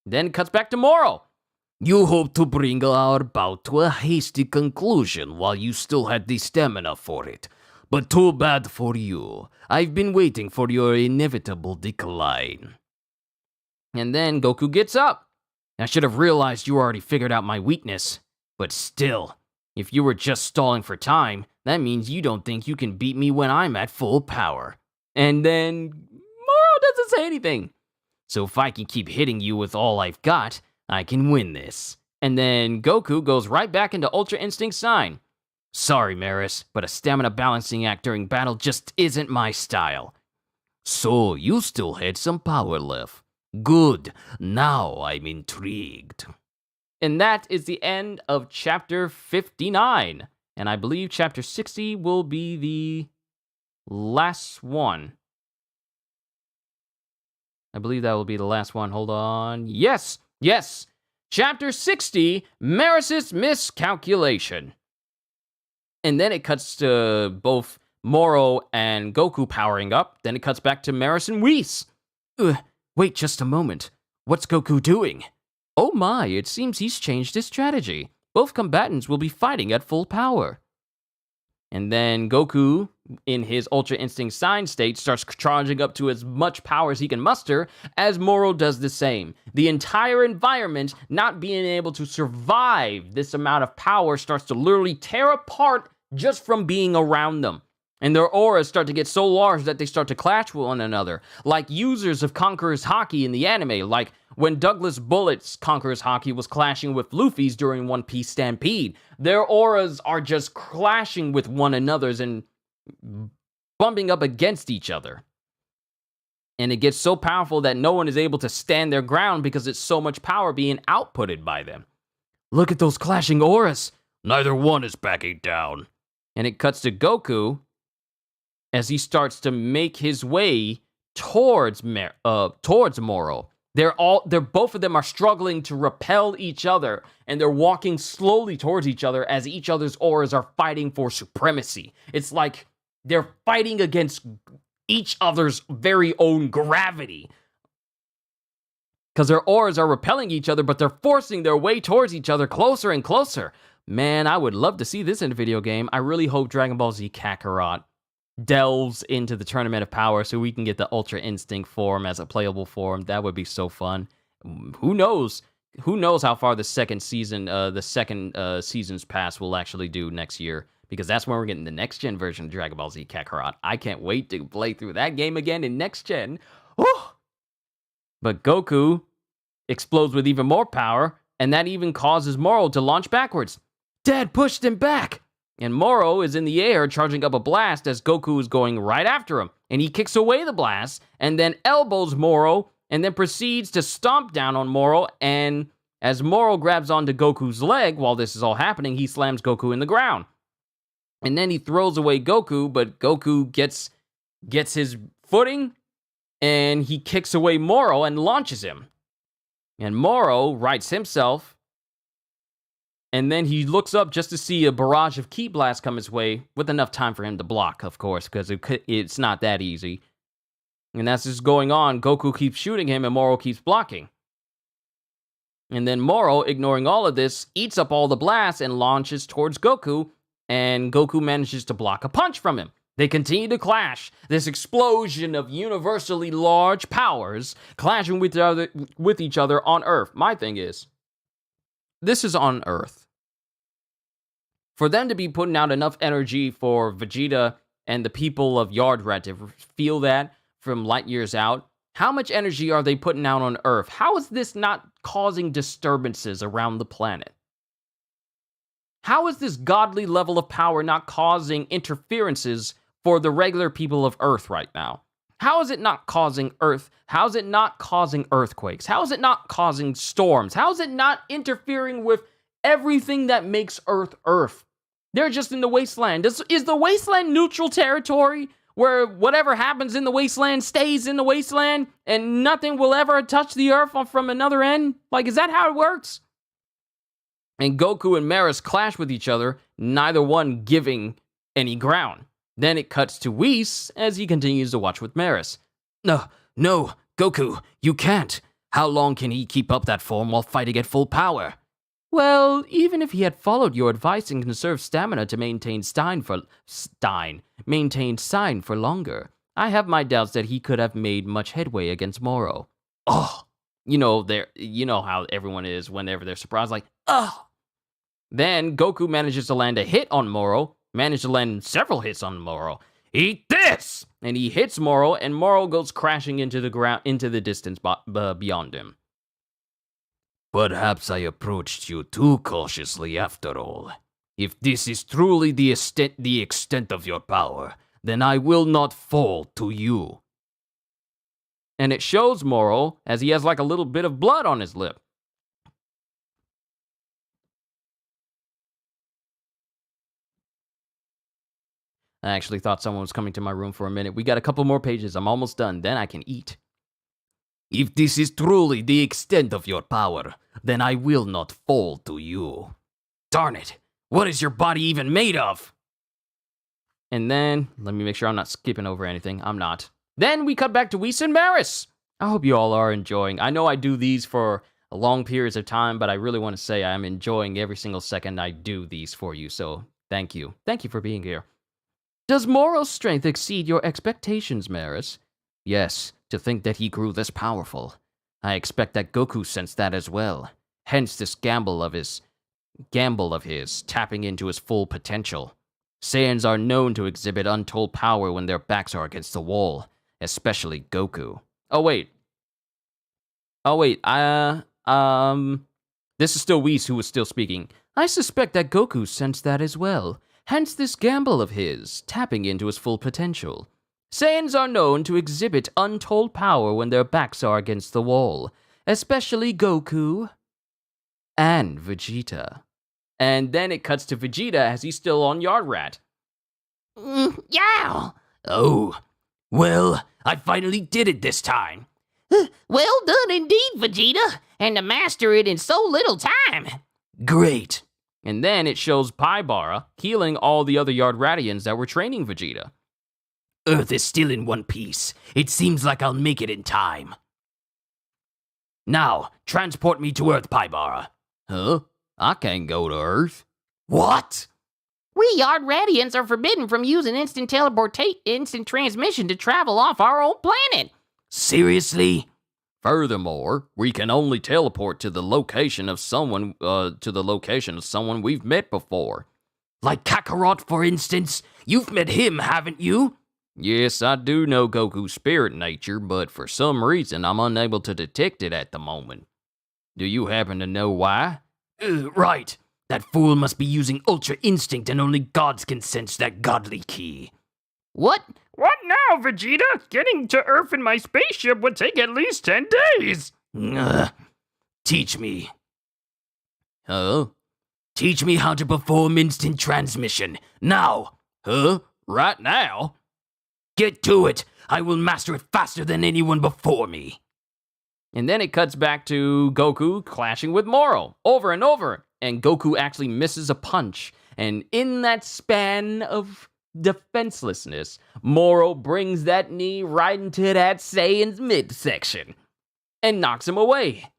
Then it cuts back to Moro. You hoped to bring our bout to a hasty conclusion while you still had the stamina for it. But too bad for you. I've been waiting for your inevitable decline. And then Goku gets up. I should have realized you already figured out my weakness. But still, if you were just stalling for time, that means you don't think you can beat me when I'm at full power. And then Moro doesn't say anything. So if I can keep hitting you with all I've got, I can win this. And then Goku goes right back into Ultra Instinct Sign. Sorry, Maris, but a stamina balancing act during battle just isn't my style. So you still had some power left. Good. Now I'm intrigued. And that is the end of chapter 59. And I believe chapter 60 will be the last one. I believe that will be the last one. Hold on. Yes. Chapter 60, Maris' Miscalculation. And then it cuts to both Moro and Goku powering up. Then it cuts back to Maris and Whis. Wait just a moment. What's Goku doing? Oh my, it seems he's changed his strategy. Both combatants will be fighting at full power. And then Goku, in his Ultra Instinct Sign state, starts charging up to as much power as he can muster, as Moro does the same. The entire environment, not being able to survive this amount of power, starts to literally tear apart just from being around them. And their auras start to get so large that they start to clash with one another, like users of Conqueror's Haki in the anime, like when Douglas Bullett's Conqueror's Haki was clashing with Luffy's during One Piece Stampede. Their auras are just clashing with one another's and bumping up against each other. And it gets so powerful that no one is able to stand their ground because it's so much power being outputted by them. Look at those clashing auras. Neither one is backing down. And it cuts to Goku as he starts to make his way towards Moro. They're both of them are struggling to repel each other, and they're walking slowly towards each other as each other's auras are fighting for supremacy. It's like they're fighting against each other's very own gravity. Because their auras are repelling each other, but they're forcing their way towards each other closer and closer. Man, I would love to see this in a video game. I really hope Dragon Ball Z Kakarot delves into the Tournament of Power so we can get the Ultra Instinct form as a playable form. That would be so fun. Who knows? Who knows how far the second season's pass will actually do next year? Because that's when we're getting the next gen version of Dragon Ball Z Kakarot. I can't wait to play through that game again in next gen. Woo! But Goku explodes with even more power, and that even causes Moro to launch backwards. Dad pushed him back! And Moro is in the air charging up a blast as Goku is going right after him. And he kicks away the blast and then elbows Moro and then proceeds to stomp down on Moro. And as Moro grabs onto Goku's leg while this is all happening, he slams Goku in the ground. And then he throws away Goku, but Goku gets his footing and he kicks away Moro and launches him. And Moro rights himself. And then he looks up just to see a barrage of Ki Blasts come his way, with enough time for him to block, of course, because it's not that easy. And as this is going on, Goku keeps shooting him and Moro keeps blocking. And then Moro, ignoring all of this, eats up all the blasts and launches towards Goku, and Goku manages to block a punch from him. They continue to clash, this explosion of universally large powers clashing with each other on Earth. My thing is, this is on Earth. For them to be putting out enough energy for Vegeta and the people of Yardrat to feel that from light years out, how much energy are they putting out on Earth? How is this not causing disturbances around the planet? How is this godly level of power not causing interferences for the regular people of Earth right now? How is it not causing How is it not causing earthquakes? How is it not causing storms? How is it not interfering with everything that makes Earth Earth? They're just in the wasteland. Is the wasteland neutral territory where whatever happens in the wasteland stays in the wasteland and nothing will ever touch the Earth from another end? Like, is that how it works? And Goku and Maris clash with each other, neither one giving any ground. Then it cuts to Whis as he continues to watch with Maris. No, Goku, you can't. How long can he keep up that form while fighting at full power? Well, even if he had followed your advice and conserved stamina to maintain Sign for longer, I have my doubts that he could have made much headway against Moro. Oh, you know how everyone is whenever they're surprised, like, oh. Then Goku manages to land a hit on Moro, managed to land several hits on Moro. Eat this! And he hits Moro, and Moro goes crashing into the ground, into the distance beyond him. Perhaps I approached you too cautiously after all. If this is truly the extent of your power, then I will not fall to you. And it shows Moro as he has like a little bit of blood on his lip. I actually thought someone was coming to my room for a minute. We got a couple more pages. I'm almost done. Then I can eat. If this is truly the extent of your power, then I will not fall to you. Darn it! What is your body even made of? And then, let me make sure I'm not skipping over anything. I'm not. Then we cut back to Whis and Maris. I hope you all are enjoying. I know I do these for long periods of time, but I really want to say I'm enjoying every single second I do these for you. So, thank you. Thank you for being here. Does Moro's strength exceed your expectations, Maris? Yes, to think that he grew this powerful. I expect that Goku sensed that as well. Hence this gamble of his, tapping into his full potential. Saiyans are known to exhibit untold power when their backs are against the wall, especially Goku. Oh wait, this is still Whis who was still speaking. I suspect that Goku sensed that as well. Hence this gamble of his, tapping into his full potential. Saiyans are known to exhibit untold power when their backs are against the wall, especially Goku and Vegeta. And then it cuts to Vegeta as he's still on Yard Rat. Yeah. Oh, well, I finally did it this time. Well done indeed, Vegeta, and to master it in so little time. Great. And then it shows Paibara healing all the other Yard Ratians that were training Vegeta. Earth is still in one piece. It seems like I'll make it in time. Now, transport me to Earth, Paibara. Huh? I can't go to Earth. What? We Yard Radiants are forbidden from using instant transmission to travel off our own planet. Seriously? Furthermore, we can only teleport to the location of someone we've met before. Like Kakarot, for instance? You've met him, haven't you? Yes, I do know Goku's spirit nature, but for some reason I'm unable to detect it at the moment. Do you happen to know why? Right. That fool must be using Ultra Instinct and only gods can sense that godly key. What? What now, Vegeta? Getting to Earth in my spaceship would take at least 10 days. Teach me. Huh? Teach me how to perform instant transmission. Now. Huh? Right now? Get to it. I will master it faster than anyone before me. And then it cuts back to Goku clashing with Moro over and over. And Goku actually misses a punch. And in that span of defenselessness, Moro brings that knee right into that Saiyan's midsection and knocks him away.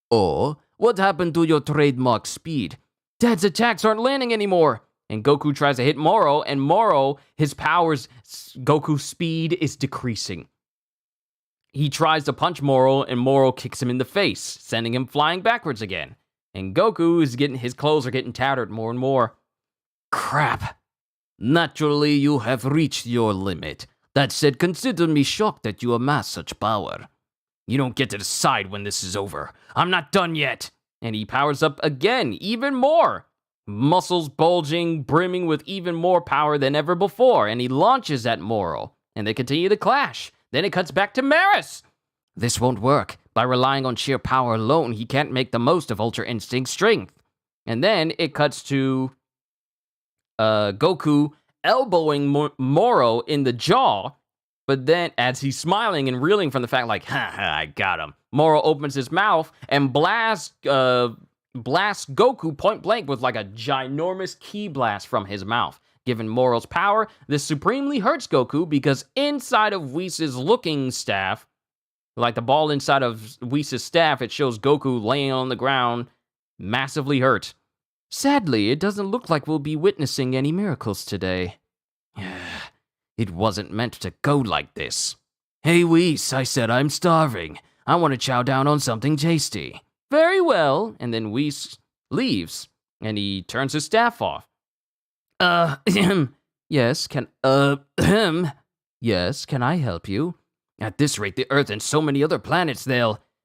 Or, what happened to your trademark speed? Dad's attacks aren't landing anymore. And Goku tries to hit Moro, and Moro, Goku's speed is decreasing. He tries to punch Moro, and Moro kicks him in the face, sending him flying backwards again. And his clothes are getting tattered more and more. Crap. Naturally, you have reached your limit. That said, consider me shocked that you amass such power. You don't get to decide when this is over. I'm not done yet. And he powers up again, even more. Muscles bulging, brimming with even more power than ever before. And he launches at Moro. And they continue to clash. Then it cuts back to Maris. This won't work. By relying on sheer power alone, he can't make the most of Ultra Instinct strength. And then it cuts to Goku elbowing Moro in the jaw. But then, as he's smiling and reeling from the fact, like, I got him, Moro opens his mouth and blasts Goku point blank with like a ginormous ki blast from his mouth. Given Moro's power, this supremely hurts Goku because inside of Whis' looking staff, like the ball inside of Whis' staff, it shows Goku laying on the ground, massively hurt. Sadly, it doesn't look like we'll be witnessing any miracles today. It wasn't meant to go like this. Hey Whis, I said I'm starving. I want to chow down on something tasty. Very well. And then Whis leaves, and he turns his staff off. Yes, can I help you? At this rate, the Earth and so many other planets,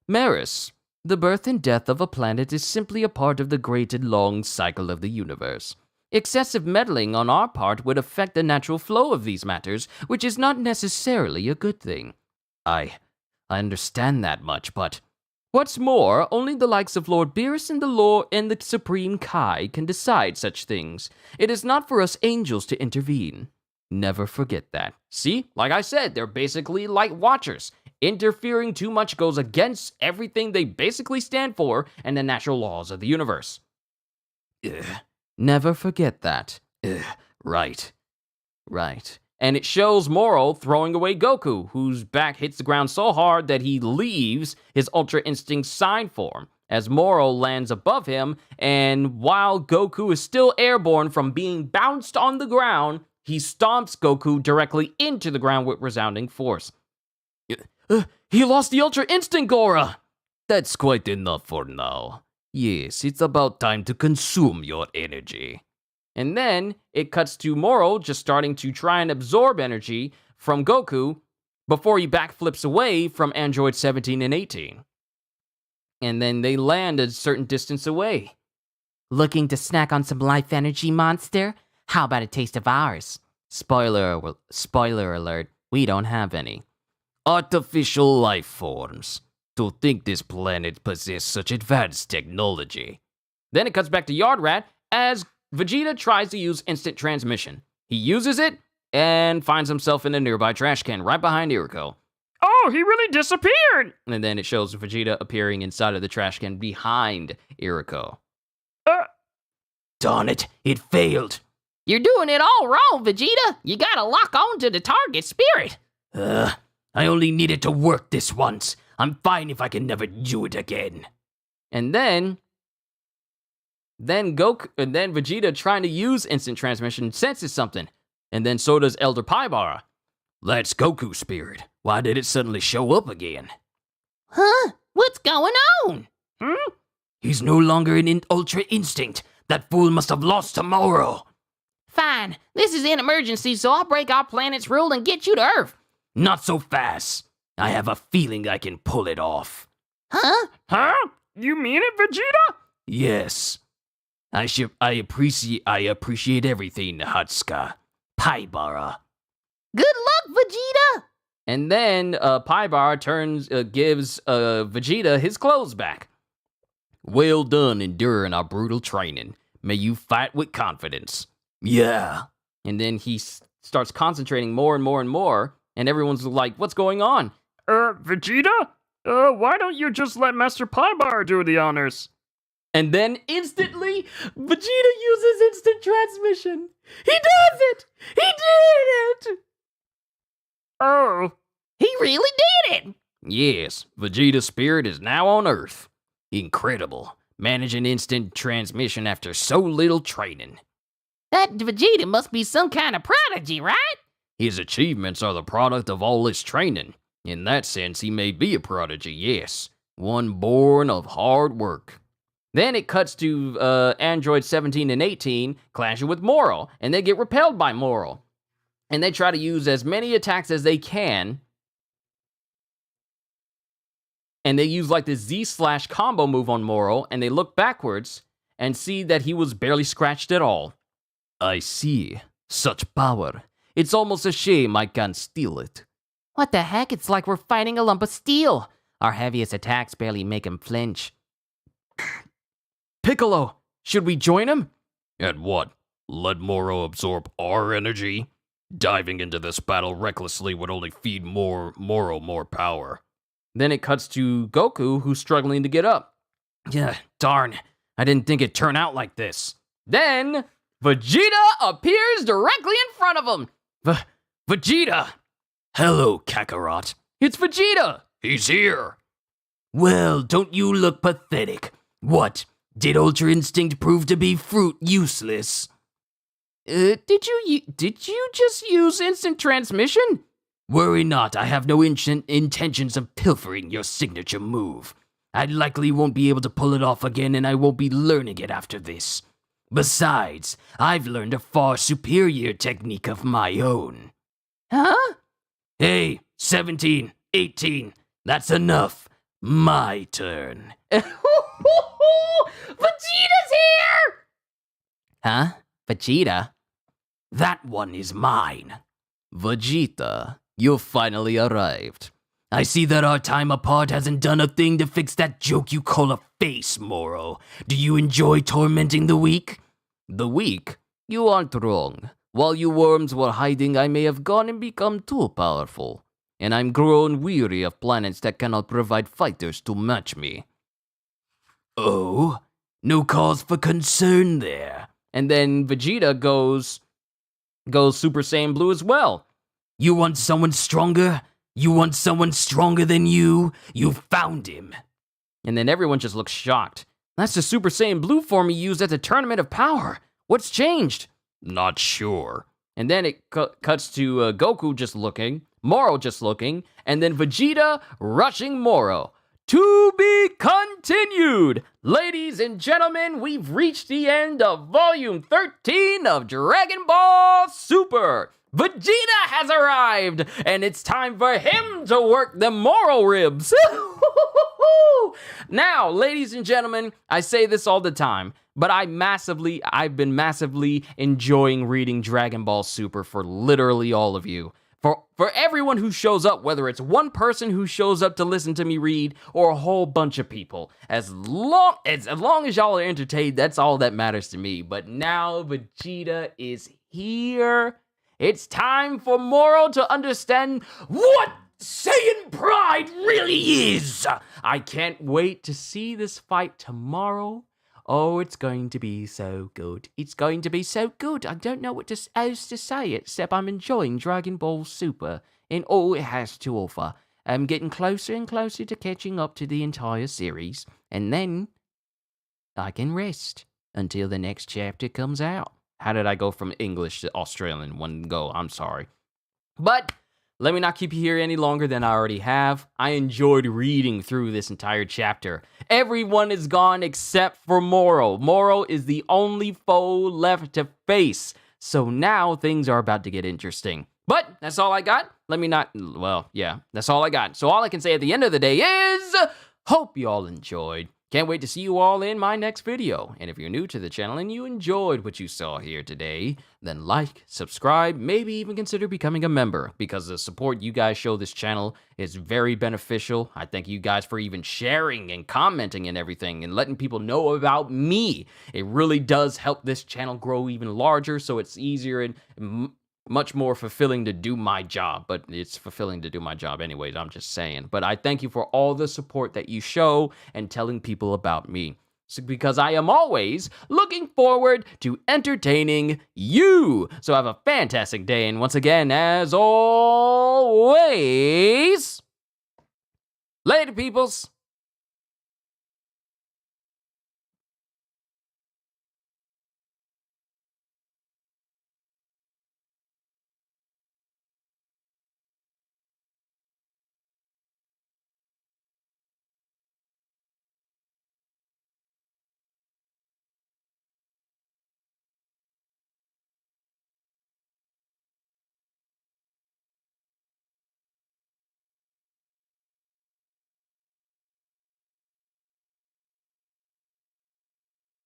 Maris, the birth and death of a planet is simply a part of the great and long cycle of the universe. Excessive meddling on our part would affect the natural flow of these matters, which is not necessarily a good thing. I understand that much, but what's more, only the likes of Lord Beerus and the Supreme Kai can decide such things. It is not for us angels to intervene. Never forget that. See, like I said, they're basically light watchers. Interfering too much goes against everything they basically stand for and the natural laws of the universe. Never forget that. Right. And it shows Moro throwing away Goku, whose back hits the ground so hard that he leaves his Ultra Instinct sign form. as Moro lands above him, and while Goku is still airborne from being bounced on the ground, he stomps Goku directly into the ground with resounding force. He lost the Ultra Instinct Aura! That's quite enough for now. Yes, it's about time to consume your energy. And then it cuts to Moro just starting to try and absorb energy from Goku before he backflips away from Android 17 and 18. And then they land a certain distance away. Looking to snack on some life energy, monster? How about a taste of ours? Spoiler alert, we don't have any. Artificial life forms. To think this planet possessed such advanced technology. Then it cuts back to Yardrat as Vegeta tries to use instant transmission. He uses it and finds himself in a nearby trash can right behind Iriko. Oh, he really disappeared! And then it shows Vegeta appearing inside of the trash can behind Iriko. Darn it, it failed. You're doing it all wrong, Vegeta. You gotta lock on to the target spirit. I only needed to work this once. I'm fine if I can never do it again. And then Vegeta, trying to use instant transmission, senses something. And then so does Elder Paibara. That's Goku Spirit. Why did it suddenly show up again? Huh? What's going on? He's no longer in Ultra Instinct. That fool must have lost to Moro. Fine. This is an emergency, so I'll break our planet's rule and get you to Earth. Not so fast. I have a feeling I can pull it off. Huh? Huh? You mean it, Vegeta? Yes. I appreciate everything, Hatsuka. Paibara. Good luck, Vegeta. And then Paibara gives Vegeta his clothes back. Well done enduring our brutal training. May you fight with confidence. Yeah. And then he starts concentrating more and more and more, and everyone's like, what's going on? Vegeta? Why don't you just let Master Paibara do the honors? And then instantly, Vegeta uses instant transmission. He does it! He did it! Oh. He really did it. Yes, Vegeta's spirit is now on Earth. Incredible. Managing instant transmission after so little training. That Vegeta must be some kind of prodigy, right? His achievements are the product of all his training. In that sense, he may be a prodigy, yes. One born of hard work. Then it cuts to Android 17 and 18 clashing with Moro, and they get repelled by Moro. And they try to use as many attacks as they can. And they use like the Z/ combo move on Moro, and they look backwards and see that he was barely scratched at all. I see. Such power. It's almost a shame I can't steal it. What the heck? It's like we're fighting a lump of steel. Our heaviest attacks barely make him flinch. Piccolo, should we join him? And what? Let Moro absorb our energy? Diving into this battle recklessly would only feed Moro more power. Then it cuts to Goku, who's struggling to get up. Yeah, darn. I didn't think it'd turn out like this. Then Vegeta appears directly in front of him. Vegeta! Hello, Kakarot. It's Vegeta! He's here! Well, don't you look pathetic. What? Did Ultra Instinct prove to be fruit useless? Did you just use instant transmission? Worry not, I have no intentions of pilfering your signature move. I likely won't be able to pull it off again, and I won't be learning it after this. Besides, I've learned a far superior technique of my own. Huh? Hey, 17, 18, that's enough. My turn. Vegeta's here! Huh? Vegeta? That one is mine. Vegeta, you finally arrived. I see that our time apart hasn't done a thing to fix that joke you call a face, Moro. Do you enjoy tormenting the weak? The weak? You aren't wrong. While you worms were hiding, I may have gone and become too powerful. And I'm grown weary of planets that cannot provide fighters to match me. Oh? No cause for concern there. And then Vegeta goes Super Saiyan Blue as well. You want someone stronger? You want someone stronger than you? You found him. And then everyone just looks shocked. That's the Super Saiyan Blue form he used at the Tournament of Power. What's changed? Not sure. And then it cuts to Goku just looking, Moro just looking, and then Vegeta rushing Moro. To be continued! Ladies and gentlemen, we've reached the end of Volume 13 of Dragon Ball Super. Vegeta has arrived, and it's time for him to work the Moro ribs. Now, ladies and gentlemen, I say this all the time, but I've been massively enjoying reading Dragon Ball Super for literally all of you. For everyone who shows up, whether it's one person who shows up to listen to me read or a whole bunch of people, as long as y'all are entertained, that's all that matters to me. But now Vegeta is here. It's time for Moro to understand what Saiyan pride really is. I can't wait to see this fight tomorrow. Oh, it's going to be so good. It's going to be so good. I don't know what else to say except I'm enjoying Dragon Ball Super and all it has to offer. I'm getting closer and closer to catching up to the entire series. And then I can rest until the next chapter comes out. How did I go from English to Australian in one go? I'm sorry. But let me not keep you here any longer than I already have. I enjoyed reading through this entire chapter. Everyone is gone except for Moro. Moro is the only foe left to face. So now things are about to get interesting. But that's all I got. That's all I got. So all I can say at the end of the day is, hope you all enjoyed. Can't wait to see you all in my next video. And if you're new to the channel and you enjoyed what you saw here today, then like, subscribe, maybe even consider becoming a member, because the support you guys show this channel is very beneficial. I thank you guys for even sharing and commenting and everything and letting people know about me. It really does help this channel grow even larger, so it's easier and much more fulfilling to do my job. But it's fulfilling to do my job anyways, I'm just saying. But I thank you for all the support that you show and telling people about me. So, because I am always looking forward to entertaining you. So have a fantastic day. And once again, as always, later, peoples.